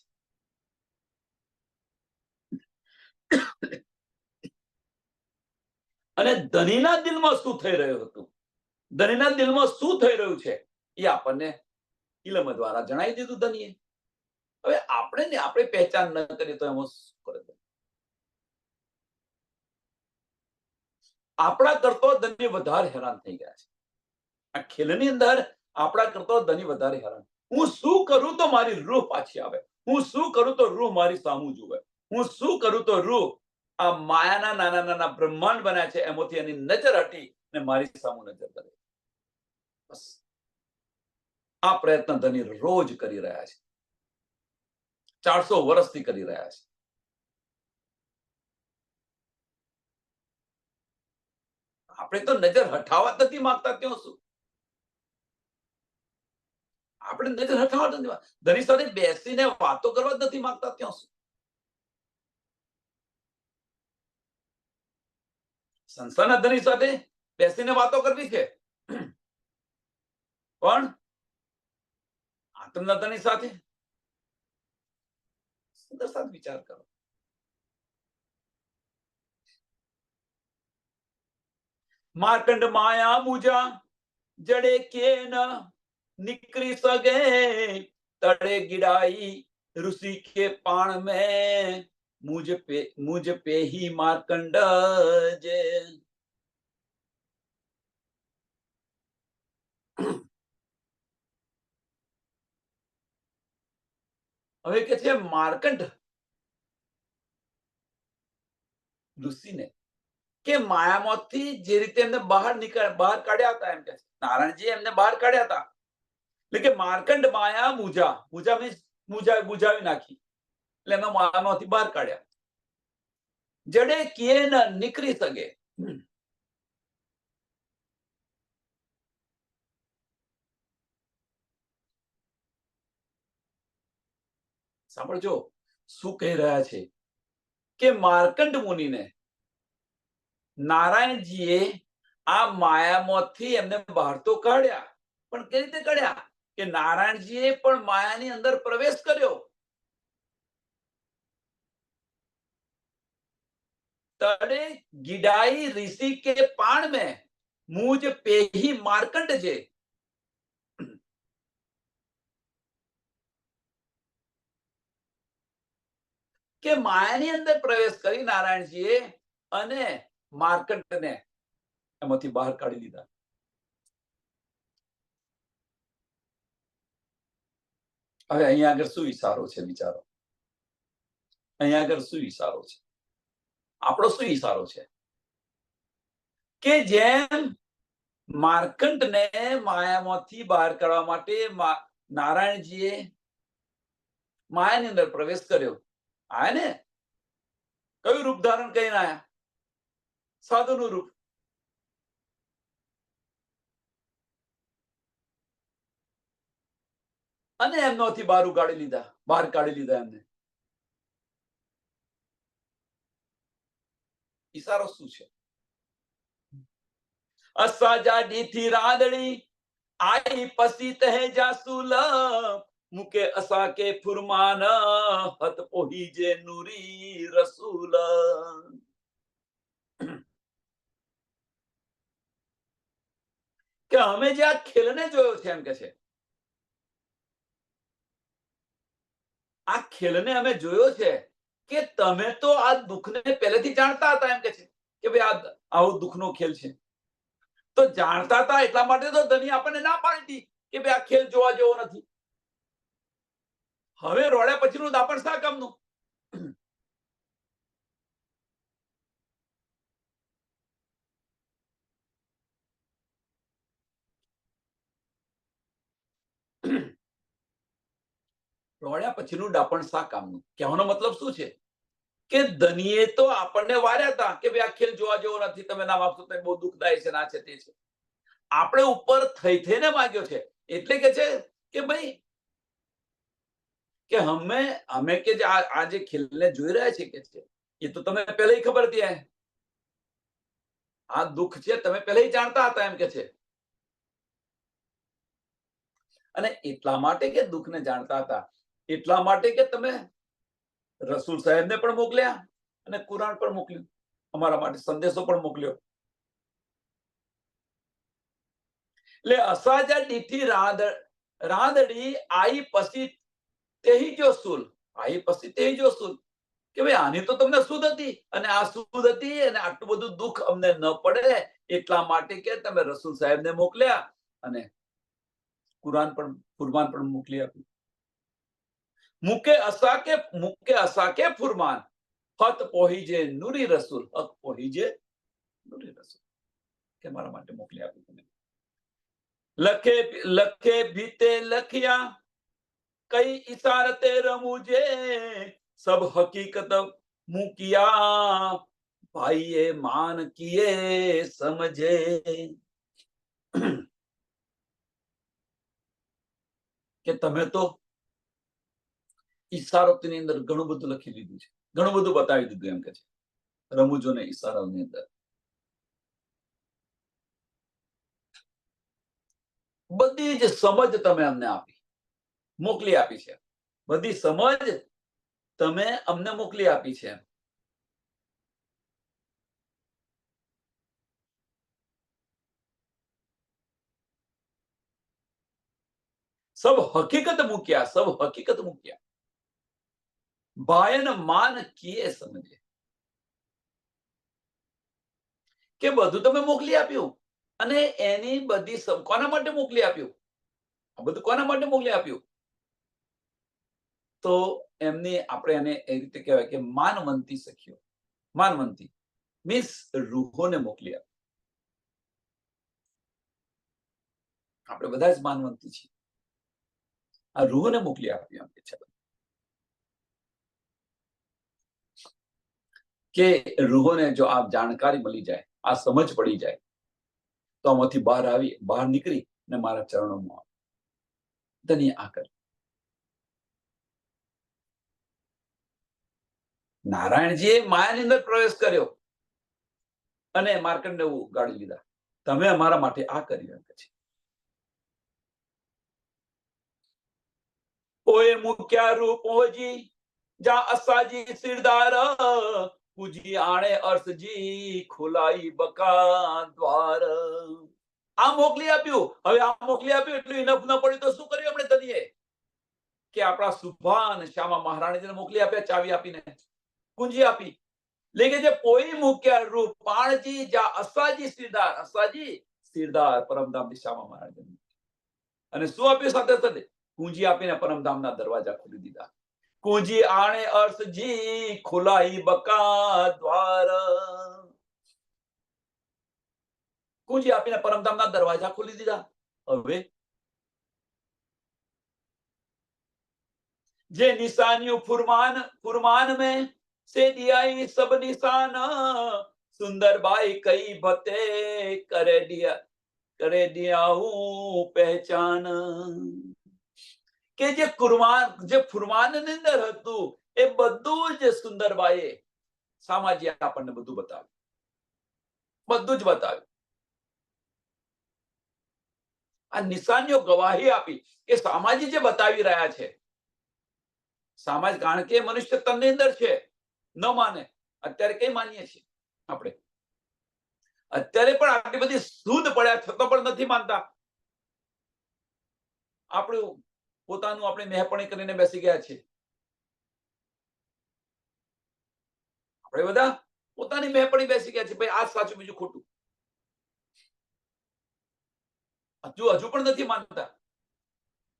અને ધણીના દિલમાં શું થઈ રહ્યું હતું, ધણીના દિલમાં શું થઈ રહ્યું છે એ આપણને ઇલમ દ્વારા જણાવી દીધું ધણીએ. હવે આપણે પહેચાન ન કરીએ તો એમાં શું કરે? આપણા કરતો ધણી વધારે હેરાન થઈ ગયા છે. આ ખેલની અંદર આપણા કરતો ધણી વધારે હેરાન. હું શું કરું તો મારી રૂહ પાછી આવે? હું શું કરું તો રૂહ મારી સામું જુએ? હું શું કરું તો રૂહ આ માયાના નાના નાના બ્રહ્માંડ બન્યા છે એમાંથી એની નજર હટી અને મારી સામું નજર કરે? બસ આ પ્રયત્ન ધણી રોજ કરી રહ્યા છે, 400 વર્ષથી કરી રહ્યા છે. આપણે તો નજર હટાવવા નથી માંગતા, ત્યાં શું? આપણે નજર હટાવવા નથી માંગતા, ધણી સાથે બેસીને વાતો કરવા જ નથી માંગતા, ત્યાં શું? સંસ્થાના ધણી સાથે બેસીને વાતો કરવી છે, પણ આત્મના ધણી સાથે સુંદર સાથ વિચાર કરો. मार्कंड माया मुझा जड़े के न निकरी सके, तड़े गिराई ऋषि के पाण में मुझ पे ही मार्कंड जे. હવે કે છે માર્કંડ ઋષિને કે માયામાંથી જે રીતે એમને બહાર કાઢ્યા હતા, એમ કે નારાયણજી એમને બહાર કાઢ્યા હતા. એટલે કે માર્કંડ માયા મુજા, મુજા મીન્સ બુજાવી નાખી, એટલે એમને માયામાંથી બહાર કાઢ્યા. જડે કિએ ન નીકળી શકે. સાંભળજો શું કહી રહ્યા છે કે માર્કંડ મુનિને નારાયણજીએ આ માયામાંથી એમને બહાર તો કાઢ્યા, પણ કઈ રીતે કાઢ્યા કે નારાયણજીએ પણ માયાની અંદર પ્રવેશ કર્યો. તડે ગિડાઈ ऋषि के पाण में मुझ पे ही मार्कंड जे. કે માયાની અંદર પ્રવેશ કરી નારાયણજીએ અને માર્કંડને એમાંથી બહાર કાઢી લીધા. હવે અહીંયા આગળ શું ઈશારો છે વિચારો? અહીંયા આગળ શું ઈશારો છે? આપણો શું ઈશારો છે કે જેમ માર્કંડને માયામાંથી બહાર કાઢવા માટે નારાયણજીએ માયાની અંદર પ્રવેશ કર્યો, આયા ને કયું રૂપ ધારણ કરીને આયા? સાધુનું રૂપ. અને એમનોથી બહાર કાઢી લીધા એમને. ઈશારો શું છે? અસાજાડી થી રાદડી આઈ પસી તહે જાસુલ મુકે અસા કે ફુરમાન હત પોહી જે નૂરી રસૂલ. કે અમે જે આ ખેલને જોયો છે, એમ કે છે, આ ખેલને અમે જોયો છે કે તમે તો આ દુઃખને પહેલેથી જાણતા હતા, એમ કે છે કે ભાઈ આ આવો દુઃખનો ખેલ છે. તો જાણતા હતા એટલા માટે તો ધની આપણને ના પાડી હતી કે ભાઈ આ ખેલ જોવા જેવો નથી. હવે રોડ્યા પછીનું દાપણ શા કામનું? રોડ્યા પછીનું દાપણ શા કામનું? કહેવાનો મતલબ શું છે કે ધનીએ તો આપણને વાર્યા હતા કે ભાઈ આ ખેલ જોવા જેવો નથી, તમે નામ આપશો તો બહુ દુઃખદાયી છે, ના છે તે છે. આપણે ઉપર થઈને માગ્યો છે. એટલે કે છે કે ભાઈ કે અમે કે આ જે ખેલને જોઈ રહ્યા છે કે છે એ તો તમે પહેલા ખબર હતી, આ દુઃખ છે તમે પહેલા જાણતા હતા, એમ કે છે. અને એટલા માટે કે દુઃખને જાણતા હતા એટલા માટે કે તમે રસૂલ સાહેબને પણ મોકલ્યા અને કુરાન પણ મોકલ્યું, અમારા માટે સંદેશો પણ મોકલ્યો. એટલે અસાજા દીઠી રાંદડી આઈ પસી તેહી જો સુલ. આઈ પસી તેહી જો સુલ કે ભાઈ આની તો તમને સુધ હતી અને આ સુધ હતી અને આટલું બધું દુઃખ અમને ન પડે એટલા માટે કે તમે રસૂલ સાહેબને મોકલ્યા અને કુરાન પણ ફુરમાન પણ મોકલી આપ્યું. મુકે અસા કે ફુરમાન હત પોહીજે નૂરી રસૂલ. હક પોહીજે નૂરી રસૂલ કે મારા માટે મોકલી આપ્યું તમે. લખે ભીતે લખ્યા કઈ ઇશારતે રમુજે સબ હકીકત મૂકિયા ભાઈએ માન કિયે સમજે. કે તમે તો ઈશારોની અંદર ઘણું બધું લખી લીધું છે, ઘણું બધું બતાવી દીધું, એમ કે છે રમૂજોને ઈશારાઓની અંદર. બધી જ સમજ તમે અમને આપી, મોકલી આપી છે. બધી સમજ તમે અમને મોકલી આપી છે. સબ હકીકત મૂક્યા ભાયન માન કિયે સમજે. કે બધું તમે મોકલી આપ્યું અને એની બધી કોના માટે મોકલી આપ્યું? આ બધું કોના માટે મોકલી આપ્યું? તો એમની આપણે એને એ રીતે કહેવાય કે માનવંતી સખીઓ. માનવંતી મીન્સ રૂહોને મોકલી આપ્યું. આપણે બધા જ માનવંતી છીએ. આ રૂહોને મોકલી આપ્યું એમ છે કે રૂહોને જો આ જાણકારી મળી જાય, આ સમજ પડી જાય તો આમાંથી બહાર નીકળી ને મારા ચરણોમાં ધન્ય આ કર. નારાયણજીએ માયાની અંદર પ્રવેશ કર્યો અને માર્કંડને ઉગાડી લીધા. તમે અમારા માટે આ કર્યું છે. ઓએ મુખ્યા રૂપ હોજી જા અસાજી સિરદાર પૂજી આણે અર્થજી ખુલાઈ બકા દ્વાર. આ મોકલી આપ્યું. હવે આ મોકલી આપ્યું એટલું ઇનફ ન પડ્યું તો શું કર્યું આપણે ધનીએ કે આપણા સુભાન શ્યામા મહારાણીજીને મોકલી આપ્યા, ચાવી આપીને, કુંજી આપી. એટલે કે જે પોઈ મુખ્ય રૂપ પાણજી જા અસાજી સિરદાર, અસાજી સિરદાર પરમધામ શ્યામા મહારાજ. અને શું આપ્યું સાથે સાથે? કુંજી આપીને પરમધામના દરવાજા ખોલી દીધા. કુંજી આણે અર્થજી ખુલાઈ બકા દ્વાર. કુંજી આપીને પરમધામના દરવાજા ખોલી દીધા. હવે જે નિશાનિયું ફुरमान में से दिया सब निशान सुंदरबाई कई भते करे दिया हूं पहचान. કે જે ફુરમાન ની અંદર હતું એ બધું જ સુંદરબાઈએ સામાજી આપણને બધું બતાવ્યું, બધું જ બતાવ્યું. આ નિશાનીઓ ગવાહી આપી કે સામાજી જે બતાવી રહ્યા છે, સમાજ, કારણ કે મનુષ્ય તનની અંદર છે, ન માને. અત્યારે કઈ માનીએ છીએ આપણે? અત્યારે પણ આટલી બધી શુદ્ધ પડ્યા છતાં પણ નથી માનતા. આપણું પોતાનું આપણે મેહપણી કરીને બેસી ગયા છે. આપણે બધા પોતાની મેહપણી બેસી ગયા છે, ભાઈ આ સાચું બીજું ખોટું. હજુ પણ નથી માનતા.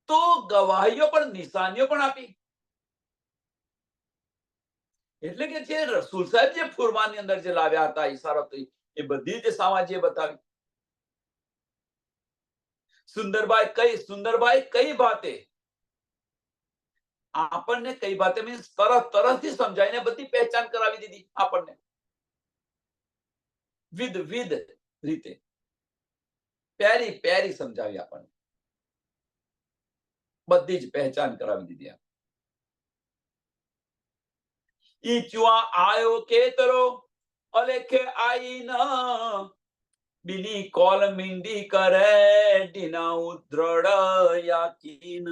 તો ગવાહીઓ પણ, નિશાનીઓ પણ આપી. એટલે કે જે રસૂલ સાહેબ જે ફુરમાનની અંદર જે લાવ્યા હતા ઈશારતો, એ બધી જ સામાજીએ બતાવી. સુંદરબાઈ કઈ બાતે, આપણને કઈ બાતે મીન્સ તરફથી સમજાવીને બધી પહેચાન કરાવી દીધી આપણને, વિધ રીતે પ્યારી સમજાવી આપણને, બધી જ પહેચાન કરાવી દીધી. ઈ ચુઆ આયો કેતરો અલેખે આઈ ન બિની કોલ મીંડી કરે ડીના ઉદ્રડ યાકીન.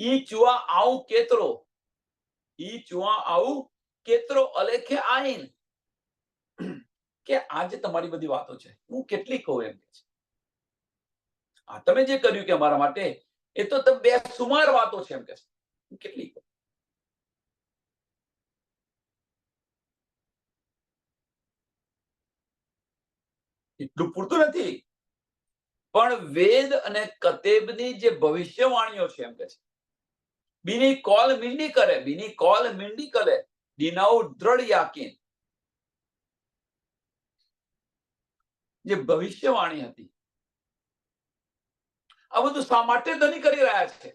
ઈ ચુઆ આવું કેતરો, ઈ ચુઆ આવું કેતરો અલેખે આઈન, કે આજે તમારી બધી વાતો છે, હું કેટલી કહું એમ કે છે. આ તમે જે કર્યું કે અમારા માટે, એ તો તમે બેસુમાર વાતો છે એમ કે છે. હું કેટલી કહું. એટલું પૂરતું નથી, પણ વેદ અને કતેબની જે ભવિષ્યવાણીઓ છે એમ કે છે, બીની કોલ મીંડી કરે દીનાઉ દ્રઢ યાકીન. જે ભવિષ્યવાણી હતી, આ બધું શા માટે ધની કરી રહ્યા છે?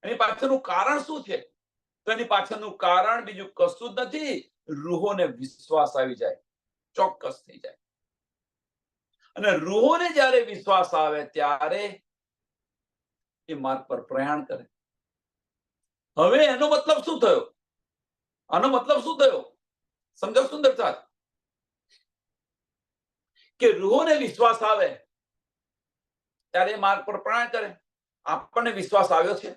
એની પાછળનું કારણ શું છે? તો એની પાછળનું કારણ બીજું કશું જ નથી. રૂહોને વિશ્વાસ આવી જાય, ચોક્કસ થઈ જાય. અને રૂહોને જ્યારે વિશ્વાસ આવે ત્યારે એ માર્ગ પર પ્રયાણ કરે. હવે એનો મતલબ શું થયો? આનો મતલબ શું થયો? સમજો સુંદર સાથ, કે રૂહોને વિશ્વાસ આવે ત્યારે માર્ગ પર પ્રયાણ કરે. આપણને વિશ્વાસ આવ્યો છે?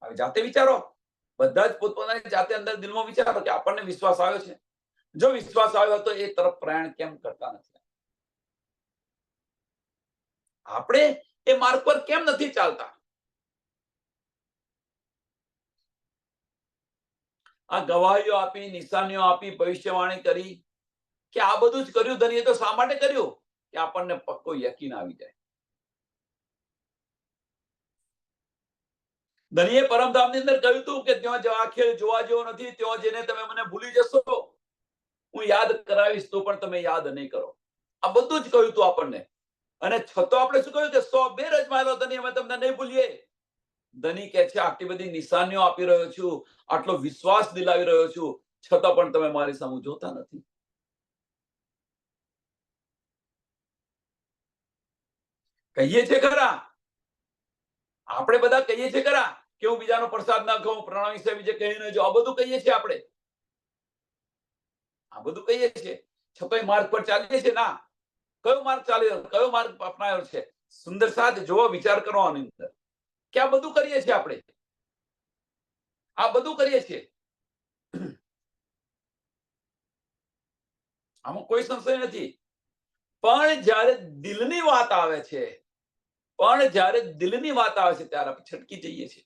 હવે જાતે વિચારો, બધા જ પોતપોતાની જાતે અંદર દિલમાં વિચારો કે આપણને વિશ્વાસ આવ્યો છે. જો વિશ્વાસ આવ્યો તો એ તરફ પ્રયાણ કેમ કરતા નથી? આપણે એ માર્ગ પર કેમ નથી ચાલતા? આ ગવાહીઓ આપી, નિશાનીઓ આપી, ભવિષ્યવાણી કરી કે આ બધું જ કર્યું ધણીએ તો શા માટે કર્યું? કે આપણને પક્કો યકીન આવી જાય. ધણીએ પરમધામની અંદર કહ્યું હતું કે ત્યાં આખે જોવા જેવો નથી, ત્યાં જઈને તમે મને ભૂલી જશો, હું યાદ કરાવીશ તો પણ તમે યાદ નહીં કરો. આ બધું જ કહ્યું હતું આપણને. અને છતાં આપણે શું કહ્યું કે 100 બેર અજમાયેલો ધણી, અમે તમને નહીં ભૂલીએ. ધણી કે છે આટલી બધી નિશાનીઓ આપી રહ્યો છું, આટલો વિશ્વાસ દિલાવી રહ્યો છું, છતાં પણ તમે મારી સામે જોતા નથી. કહીએ છીએ ખરા, આપણે બધા કહીએ છીએ ખરા કે હું બીજાનો પ્રસાદ ના ખાઉં, પ્રણામી સેવી જે કહીને જો, આ બધું કહીએ છીએ આપણે, આ બધું કહીએ છીએ, છતાંય માર્ગ પર ચાલીએ છીએ ના. કયો માર્ગ ચાલ્યો, કયો માર્ગ અપનાવ્યો છે? સુંદર સાથ જોવો, વિચાર કરો આની અંદર કે આ બધું કરીએ છીએ આપણે, આ બધું કરીએ છીએ, આમાં કોઈ સંશય નથી. પણ જ્યારે દિલની વાત આવે છે, પણ જ્યારે દિલની વાત આવે છે ત્યારે આપણે છટકી જઈએ છીએ.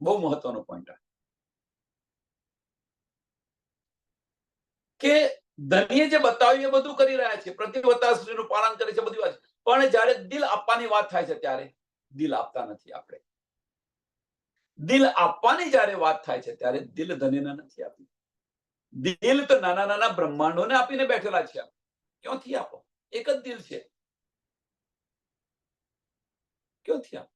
બહુ મહત્વનો પોઈન્ટ કે ધણીએ જે બતાવ્યું એ બધું કરી રહ્યા છે, પ્રતિવતાશ્રીનું પાલન કરે છે, બધી વાત, પણ જ્યારે દિલ આપવાની વાત થાય છે ત્યારે દિલ આપતા નથી આપણે. દિલ આપવાની જ્યારે વાત થાય છે ત્યારે દિલ ધણીને નથી આપતી. દિલ તો નાના નાના બ્રહ્માંડોને આપીને બેઠેલા છે. ક્યાંથી આપો? એક જ દિલ છે, ક્યાંથી આપો?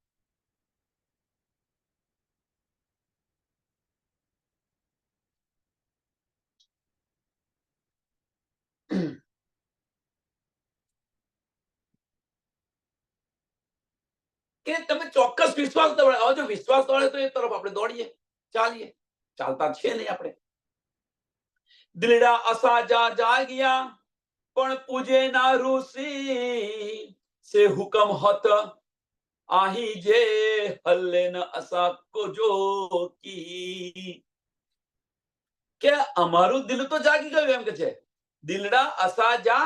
કે તમે ચોક્કસ વિશ્વાસ દોડાવો. જો વિશ્વાસ દોડે તો એ તરફ આપણે દોડીએ, ચાલીએ. ચાલતા છે નહીં આપણે. દિલડા અસાજા જાગ્યા પણ પૂજે ના ઋષિ સે હુકમ હત આહી જે હલ્લે ન અસા કો જો કી. કે અમારું દિલ તો જાગી ગયું, એમ કે છે દિલડા અસાજા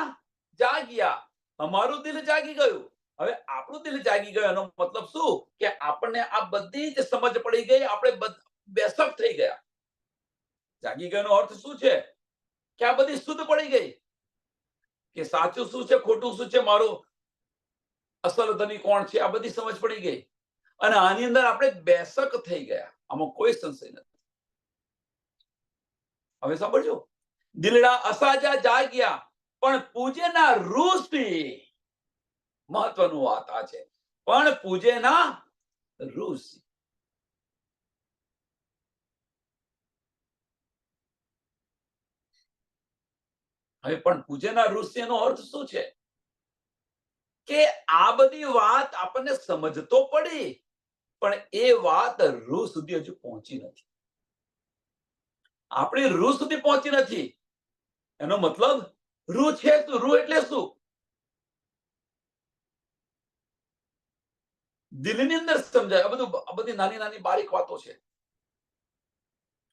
જાગ્યા, અમારું દિલ જાગી ગયું. હવે આપણું દિલ જાગી ગયું એનો મતલબ શું? કે આપણને આ બધી જ સમજ પડી ગઈ, આપણે બેસક થઈ ગયા. જાગી ગયાનો અર્થ શું છે? કે આ બધી શુદ્ધ પડી ગઈ કે સાચું શું છે, ખોટું શું છે, મારો અસલ ધની કોણ છે, આ બધી સમજ પડી ગઈ. અને આની અંદર આપણે બેસક થઈ ગયા, આમાં કોઈ સંશય નથી. હવે સાંભળજો, દિલડા અસાજા જાગ્યા પણ પૂજેના ઋષિ. મહત્વનું વાત આ છે, પણ પૂજેના ઋષિ. હવે પણ પૂજેના ઋષિનો અર્થ શું છે? કે આ બધી વાત આપણને સમજ તો પડી, પણ એ વાત રૂહ સુધી હજુ પહોંચી નથી. આપણી રૂહ સુધી પહોંચી નથી. એનો મતલબ રૂહ છે શું? રૂહ એટલે શું? દિલની અંદર સમજાય. આ બધી નાની નાની બારીક વાતો છે.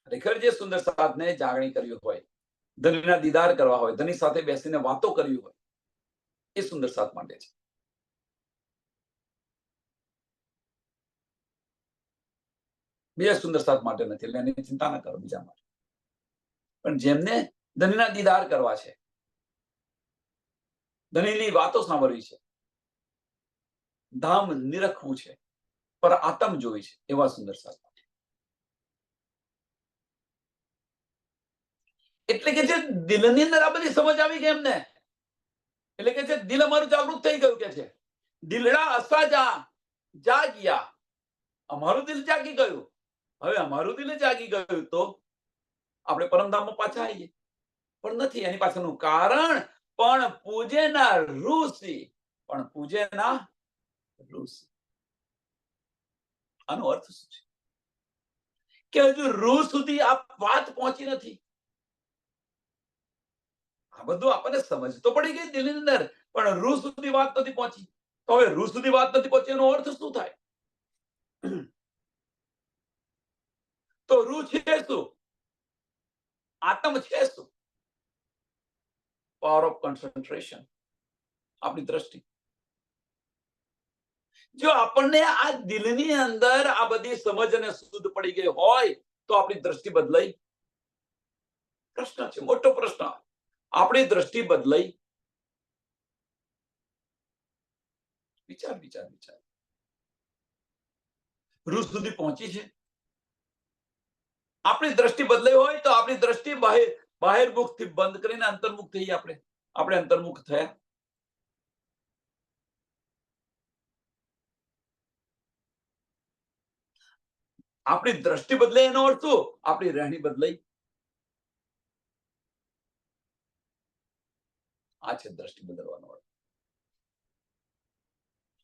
ખરેખર જે સુંદર સાધને જાગણી કર્યું હોય, ધનીના દીદાર કરવા હોય, ધની સાથે બેસીને વાતો કરવી હોય, એ સુંદર સાથ માટે છે. બીજા સુંદર સાથ માટે નથી, એટલે એની ચિંતા ના કરો બીજા માટે. પણ જેમને ધનીના દીદાર કરવા છે, ધનીની વાતો સાંભળવી છે, ધામ નિરખવું છે, પર આત્મ જોઈ છે, એવા સુંદર સાથ. એટલે કે જે દિલની અંદર આ બધી સમજ આવી ગઈ એમને, એટલે કે જે દિલ અમારું જાગૃત થઈ ગયું કે છે દિલડા અસાજા જાગ્યા, અમારું દિલ જાગી ગયું. હવે અમારું દિલ જાગી ગયું તો આપણે પરમધામમાં પાછા આવીએ, પણ નથી. એની પાછળનું કારણ પણ પૂજેના ઋષિ, પણ પૂજેના ઋષિ. આનો અર્થ શું છે? કે હજુ રૂહ સુધી આ વાત પહોંચી નથી. આ બધું આપણને સમજ તો પડી ગઈ દિલની અંદર, પણ રૂહ સુધી વાત નથી પહોંચી. તો હવે રૂહ સુધી વાત નથી પહોંચી એનો અર્થ શું થાય? તો રૂહ છે શું? આત્મ છે શું? પાવર ઓફ કોન્સન્ટ્રેશન, આપણી દ્રષ્ટિ. જો આપણને આ દિલની અંદર આ બધી સમજ અને શુદ્ધ પડી ગઈ હોય તો આપણી દ્રષ્ટિ બદલાઈ? પ્રશ્ન છે, મોટો પ્રશ્ન. આપણી દ્રષ્ટિ બદલાઈ? વિચાર વિચાર વિચાર. રૂહ સુધી પહોંચી છે? આપણી દ્રષ્ટિ બદલાઈ હોય તો આપણી દ્રષ્ટિ બાહિર મુખથી બંધ કરીને અંતર્મુખ થઈ. આપણે અંતર્મુખ થયા? આપણી દ્રષ્ટિ બદલાઈ એનો અર્થ શું? આપણી રહેણી બદલાઈ. આ છે દ્રષ્ટિ બદલવાનો અર્થ.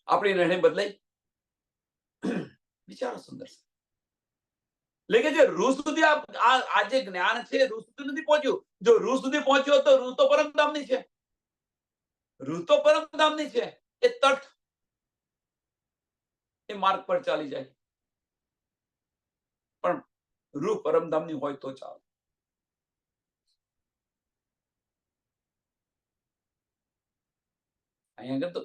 આપણી રહેણી બદલાઈ. વિચારો સુંદર છે. એટલે કે જે રૂહ સુધી આ જે જ્ઞાન છે રૂહ સુધી નથી પહોંચ્યું. જો રૂહ સુધી પહોંચ્યો તો રૂહ તો પરમધામની છે. રૂહ તો પરમધામની છે. એ તટ એ માર્ગ પર ચાલી જાય. પણ રૂહ પરમધામની હોય તો ચાલે. અહીંયા આગળ તો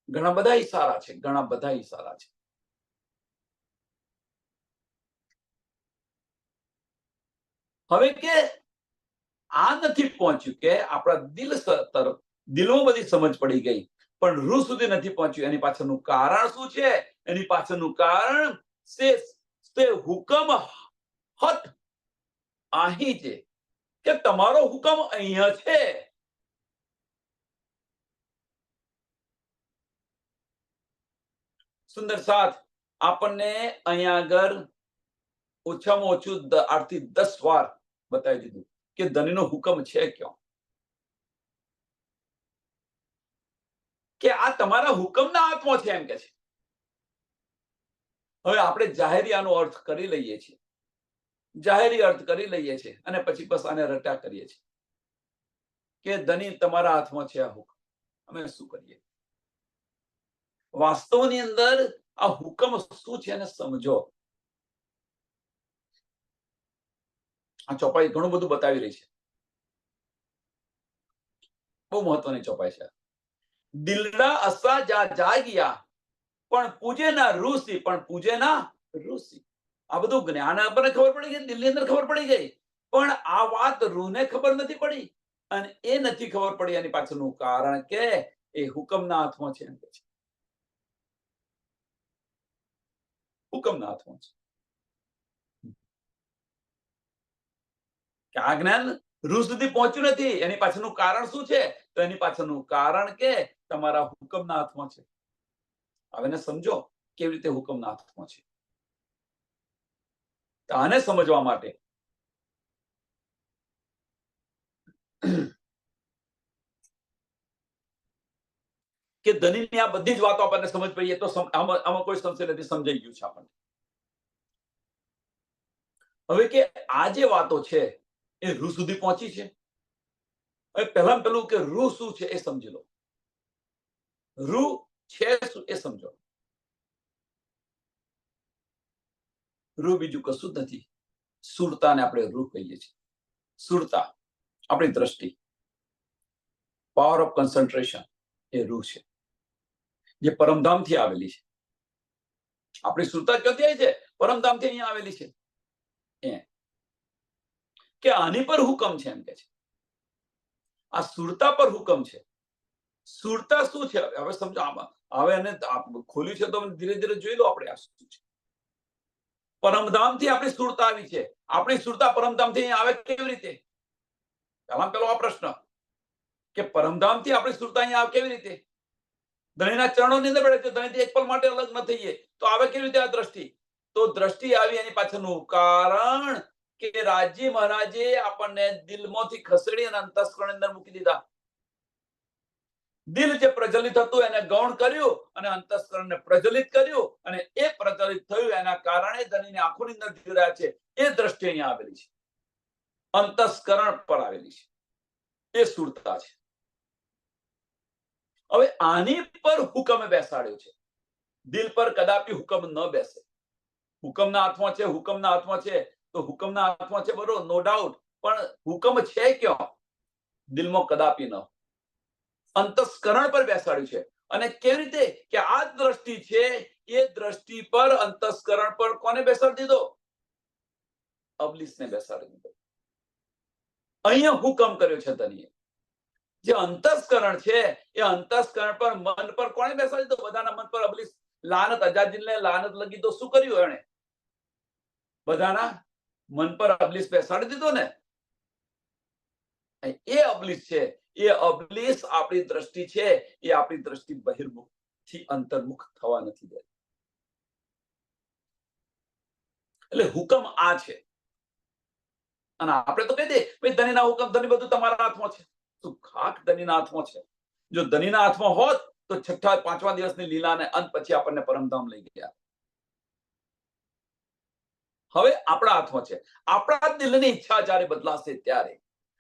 ઘણા બધા ઈશારા છે, ઘણા બધા ઈશારા છે. હવે કે આ નથી પહોંચ્યું કે આપણા દિલ તરફ, દિલમાં બધી સમજ પડી ગઈ પણ રૂહ સુધી નથી પહોંચ્યું. એની પાછળનું કારણ શું છે? એની પાછળનું કારણ તે હુકમ હટ અહીં છે કે તમારો હુકમ અહીંયા છે. સુંદર સાથ આપણને અહીંયા આગળ ઓછામાં ઓછું 8 થી 10 વાર બતાવી દીધું કે ધણીનો હુકમ છે ક્યાં, કે આ તમારા હુકમના હાથમાં છે એમ કે છે. હવે આપણે જાહેરી આનો અર્થ કરી લઈએ છીએ, જાહેરી અર્થ કરી લઈએ છીએ અને પછી બસ આને રટા કરીએ છીએ કે ધણી તમારા હાથમાં છે આ હુકમ. અમે શું કરીએ? વાસ્તવની અંદર આ હુકમ શું છે એને સમજો. આ ચોપાઈ ઘણું બધું બતાવી રહી છે. બહુ મહત્વની ચોપાઈ છે. દિલડા અસા જાગ્યા પણ પૂજે ના રૂસી, પણ પૂજે ના રૂસી. આ બધું જ્ઞાન આપણને ખબર પડી ગઈ, દિલની અંદર ખબર પડી ગઈ, પણ આ વાત રૂહને ખબર નથી પડી. અને એ નથી ખબર પડી એની પાછળનું કારણ કે એ હુકમના હાથમાં છે એમ કે છે. હુકમના હાથમાં છે. કે આ જ્ઞાન રૂહ સુધી પહોંચ્યું નથી. એની પાછળનું કારણ શું છે? તો એની પાછળનું કારણ કે તમારા હુકમના હાથમાં છે. હવે એને સમજો કેવી રીતે હુકમના હાથમાં છે. આને સમજવા માટે કે ધનીની આ બધી જ વાતો આપણને સમજ પડીએ તો આમાં કોઈ સંશય નથી, સમજાઈ ગયું છે આપણને. હવે કે આ જે વાતો છે એ રૂહ સુધી પહોંચી છે. હવે પહેલામાં પહેલું કે રૂહ શું છે એ સમજી લો. રૂહ છે શું એ સમજો. રૂહ બીજું કશું જ નથી. સુરતાને આપણે રૂહ કહીએ છીએ. સુરતા આપણી દ્રષ્ટિ, પાવર ઓફ કન્સન્ટ્રેશન એ રૂહ છે જે પરમધામથી આવેલી છે. આપણી સુરતા ક્યાંથી આવી છે? પરમધામથી અહીંયા આવેલી છે. કે આની પર હુકમ છે એમ કે છે. આ સુરતા પર હુકમ છે. સુરતા શું છે હવે સમજો. આમાં હવે એને ખોલ્યું છે તો ધીરે ધીરે જોઈ લો આપણે આ શું છે. પરમધામથી આપણી સુરતા આવી છે. આપણી સુરતા પરમધામથી અહીંયા આવે કેવી રીતે? પેલો આ પ્રશ્ન કે પરમધામથી આપણી સુરતા અહીંયા આવે કેવી રીતે? ધણીના ચરણોની અંદર બેઠે છે, ધણીથી એક પલ માટે અલગ ન થઈએ તો આવે કેવી રીતે આ દ્રષ્ટિ? તો દ્રષ્ટિ આવી એની પાછળનું કારણ કે રાજી મહારાજે આપણને દિલમાંથી ખસેડી અને અંતસ્કરણ અંદર મૂકી દીધા. દિલ જે પ્રજ્વલિત હતું એને ગૌણ કર્યું અને અંતસ્કરણને પ્રજ્વલિત કર્યું અને એ પ્રજ્વલિત થયું એના કારણે ધણીની આંખોની અંદર જોઈ રહ્યા છે. એ દ્રષ્ટિ અહીંયા આવેલી છે, અંતસ્કરણ પર આવેલી છે. એ સુરતા છે. હવે આની પર હુકમ બેસાડ્યો છે. દિલ પર કદાપી હુકમ ન બેસે. હુકમના હાથમાં છે, હુકમના હાથમાં છે તો હુકમના હાથમાં છે બરોબર, નો ડાઉટ, પણ હુકમ છે ક્યાં? દિલમાં કદાપી ન. અંતસ્કરણ પર બેસાડ્યું છે. અને કેવી રીતે? કે આ દ્રષ્ટિ છે એ દ્રષ્ટિ પર અંતસ્કરણ પર કોને બેસાડી દીધો? અબલીસને બેસાડી દીધો. અહીંયા હુકમ કર્યો છે ધણીએ. જે અંતસ્કરણ છે એ અંતસ્કરણ પર, મન પર કોને બેસાડી દીધો? બધાના મન પર અબલીસ લાનત, અજાજીલને લાનત લગી તો શું કર્યું એણે? બધાના મન પર અબલીસ બેસાડી દીધો ને. એ અબલીસ છે, એ અબલીસ આપણી દ્રષ્ટિ છે એ આપણી દ્રષ્ટિ બહિર્મુખ થી અંતર્મુખ થવા નથી દે. એટલે હુકમ આ છે. અને આપણે તો કહી દે ભાઈ ધણીના હુકમ, ધણી બધું તમારા હાથમાં છે. શું ખાક ધનીના હાથમાં છે? જો ધનીના હાથમાં હોત તો છઠ્ઠા પાંચમા દિવસની લીલાને અંત પછી આપણને પરમધામ લઈ ગયા. હવે આપણા હાથમાં છે. આપણા દિલની ઈચ્છા જ્યારે બદલાશે ત્યારે,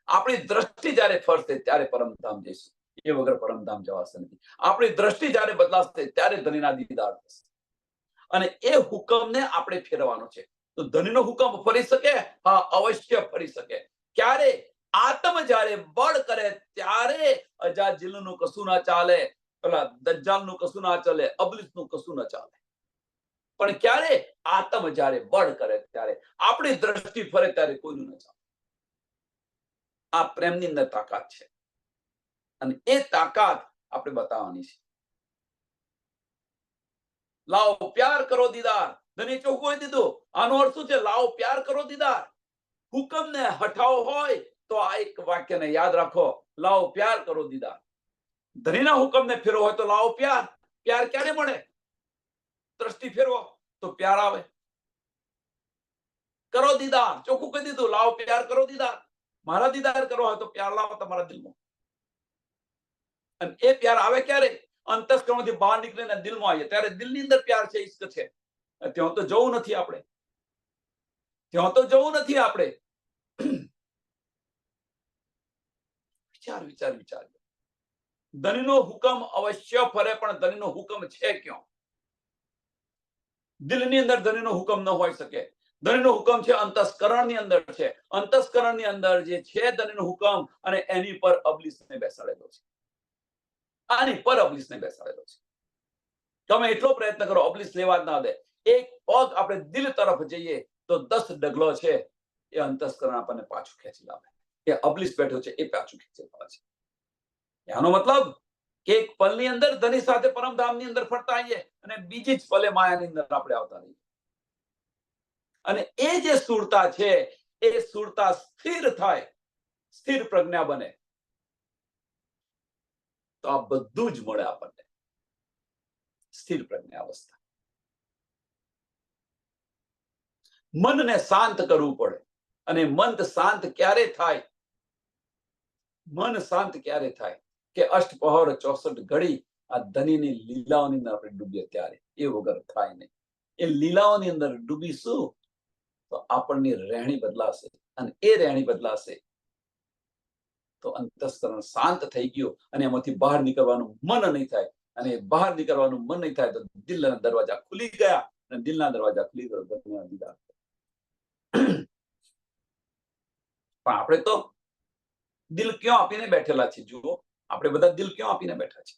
આપણી દ્રષ્ટિ જ્યારે ફરશે ત્યારે પરમધામ જઈશું. એ વગર પરમધામ જવાશે નથી. આપણી દ્રષ્ટિ જ્યારે બદલાશે ત્યારે ધનીના દીદાર થશે. અને એ હુકમને આપણે ફેરવાનો છે. તો ધનીનો હુકમ ફરી શકે? હા, અવશ્ય ફરી શકે. ક્યારે? આત્મ જ્યારે બળ કરે ત્યારે અજાજીલનું કશું ના ચાલે, પેલા દજ્જાલનું કશું ના ચાલે, અબલીસનું કશું ના ચાલે. પણ ક્યારે? આત્મ જ્યારે બળ કરે ત્યારે, આપણી દ્રષ્ટિ ફરે ત્યારે કોઈનું ન ચાલે. આ પ્રેમની અંદર તાકાત છે અને એ તાકાત આપણે બતાવવાની છે. લાવો પ્યાર કરો દીદાર. ધની ચોખ્ખું દીધું. આનો અર્થ શું છે? લાવો પ્યાર કરો દીદાર. હુકમને હટાવો હોય તો આ એક વાક્યને યાદ રાખો, લાવો પ્યાર કરો દીદાર. ધનીના હુકમને ફેરવો હોય તો લાવો પ્યાર. પ્યાર ક્યારે મળે? દ્રષ્ટિ ફેરવો તો પ્યાર આવે. કરો દીદાર, ચોખ્ખું કહી દીધું, લાવો પ્યાર કરો દીદાર. મારા દીદાર કરો હોય તો પ્યાર લાવો તમારા દિલમાં. અને એ પ્યાર આવે ક્યારે? અંતસ્કરણથી બહાર નીકળીને દિલમાં આવીએ ત્યારે દિલની અંદર પ્યાર છે, ઈશ્ક છે. ત્યાં તો જવું નથી આપણે. ત્યાં તો જવું નથી આપણે. વિચાર. ધનીનો હુકમ અવશ્ય ફરે, પણ ધનીનો હુકમ છે ક્યાં? દિલની અંદર ધનીનો હુકમ ન હોઈ શકે. ધનીનો હુકમ છે અંતસ્કરણની અંદર છે. અંતસ્કરણની અંદર જે છે ધનીનો હુકમ, અને એની પર અબલીસને બેસાડેલો છે. આની પર અબલીસને બેસાડેલો છે. તમે એટલો પ્રયત્ન કરો, અબલીસ લેવા જ ના દે. એક પગ આપણે દિલ તરફ જઈએ તો 10 ડગલો છે એ અંતસ્કરણ આપણને પાછું ખેંચી લાવે. એ અબલીસ બેઠો છે એ પાછું ખેંચી લાવે છે. આનો મતલબ કે એક પલની અંદર ધની સાથે પરમધામની અંદર ફરતા આવીએ અને બીજી જ પલે માયાની અંદર આપણે આવતા રહીએ. અને એ જે સુરતા છે એ સુરતા સ્થિર થાય, સ્થિર પ્રજ્ઞા બને, તો આ બધું જ મળે આપણને. સ્થિર પ્રજ્ઞા અવસ્થા. મનને શાંત કરવું પડે. અને મન શાંત ક્યારે થાય? મન શાંત ક્યારે થાય? કે અષ્ટપહોર 64 ઘડી આ ધનીની લીલાઓની અંદર આપણે ડૂબીએ ત્યારે. એ વગર થાય નહીં. એ લીલાઓની અંદર ડૂબીશું તો આપણની રહેણી બદલાશે, અને એ રહેણી બદલાશે તો અંતસ્કરણ શાંત થઈ ગયું અને એમાંથી બહાર નીકળવાનું મન નહીં થાય. અને બહાર નીકળવાનું મન નહીં થાય તો દિલના દરવાજા ખુલી ગયા, અને દિલના દરવાજા ખુલી ગયો ધનીના દીદાર. પણ આપણે તો દિલ ક્યાં આપીને બેઠેલા છે? જુઓ, આપણે બધા દિલ ક્યાં આપીને બેઠા છે?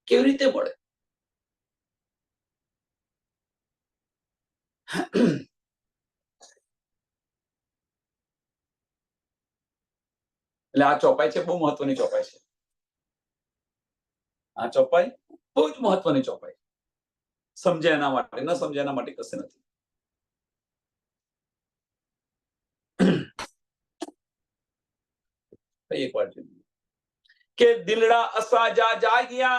કેવી રીતે મળે? એટલે આ ચોપાઈ છે, બહુ મહત્વની ચોપાઈ છે. આ ચોપાઈ બહુ જ મહત્વની ચોપાઈ. સમજે એના માટે, ન સમજે એના માટે કશે નથી. એક વાર જોઈએ કે દિલડા અસાજા જાગ્યા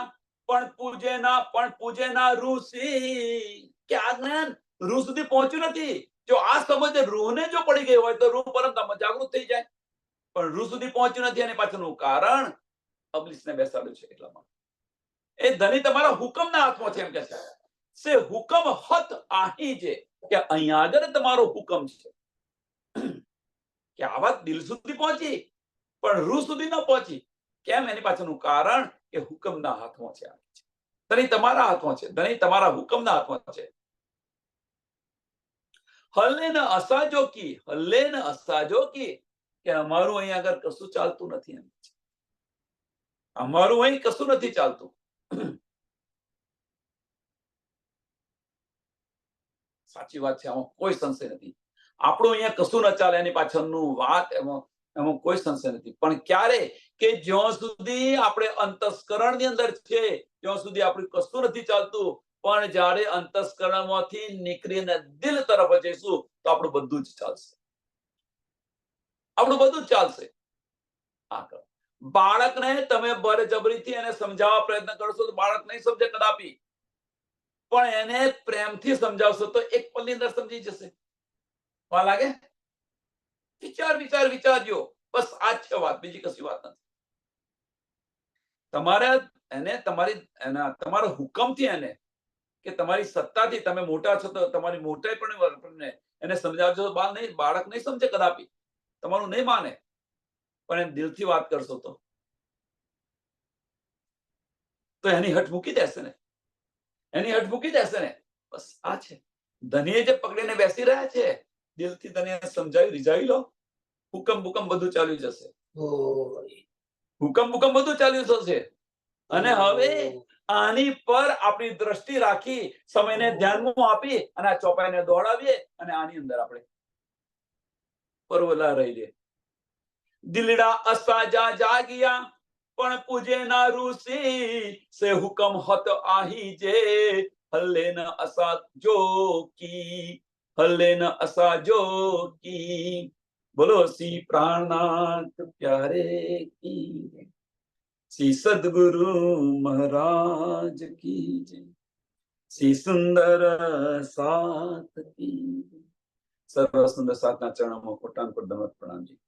પણ પૂજે ના ઋષિ. કે આ જ્ઞાન રૂહ સુધી પહોંચ્યું નથી. જો આ સમજ રૂહને જો પડી ગઈ હોય તો રૂહ પરમધામમાં જાગૃત થઈ જાય. પણ રૂહ સુધી પહોંચ્યું નથી, અને પાછળનું કારણ અબલીસને બેસાડ્યું છે એટલા માટે. એ ધની તમારા હુકમના હાથમાં છે એમ કે છે. સે હુકમ હત આહી છે, કે અહીંયા આગળ તમારો હુકમ છે. કે આ વાત દિલ સુધી પહોંચી પણ રૂહ સુધી ન પહોંચી. કેમ? એની પાછળનું કારણ કે હુકમના હાથમાં છે. ધની તમારા હાથમાં છે. ધની તમારા હુકમના હાથમાં છે. હલ્લે ન અસાજો કી, કે અમારું અહીં આગળ કશું ચાલતું નથી. એમ અમારું અહીં કશું નથી ચાલતું. સાચી વાત છે, આમાં કોઈ સંશય નથી. આપણું અહીંયા કશું ન ચાલે એની પાછળનું વાત એમાં કોઈ સંશય નથી. પણ ક્યારે? કે જ્યાં સુધી આપણે અંતસ્કરણની અંદર છે ત્યાં સુધી આપણું કશું નથી ચાલતું. પણ જ્યારે અંતસ્કરણમાંથી નીકળીને દિલ તરફ જઈશું તો આપણું બધું જ ચાલશે. આપણું બધું જ ચાલશે. આ કરો. બાળકને તમે બળજબરીથી એને સમજાવવા પ્રયત્ન કરશો તો બાળક નહીં સમજે કદાપી. પણ એને પ્રેમથી સમજાવશો તો એક પલની અંદર સમજી જશે. વા લાગે? વિચારજો. બસ આ જ છે વાત, બીજી કશી વાત નથી. તમારા એને તમારા હુકમથી એને કે તમારી સત્તાથી તમે મોટા છો તો તમારી મોટાઈ પણ એને સમજાવજો. બાળક નહીં સમજે કદાપી, તમારું નહીં માને, પણ એને દિલથી વાત કરશો તો એની હઠ મૂકી દેશે ને, એની હઠ મૂકી દેશે ને. બસ આ છે ધનીએ જે પકડીને બેસી રહ્યા છે, દિલથી ધનીને સમજાવી રીઝાવી લો. હુકમ બધું ચાલ્યું જશે. હુકમ બધું ચાલ્યું જશે. અને હવે આની પર આપણી દ્રષ્ટિ રાખી, સમયને ધ્યાનમાં આપી અને આ ચોપાઈને દોડાવીએ અને આની અંદર આપણે પરવલા રહીએ. દિલડા અસાજા જાગિયા પણ પૂજે ના ઋષિ, સે હુકમ હત આહી જે હલ્લે ન અસા જોકી, હલ્લે ન અસા જોકી. બોલો શ્રી પ્રાણનાથ પ્યારે કી, શ્રી સદગુરુ મહારાજ કી જય, શ્રી સુંદર સાત કી. સર્વ સુંદર સાતના ચરણોમાં કોટાન પર દંડવત પ્રણામજી.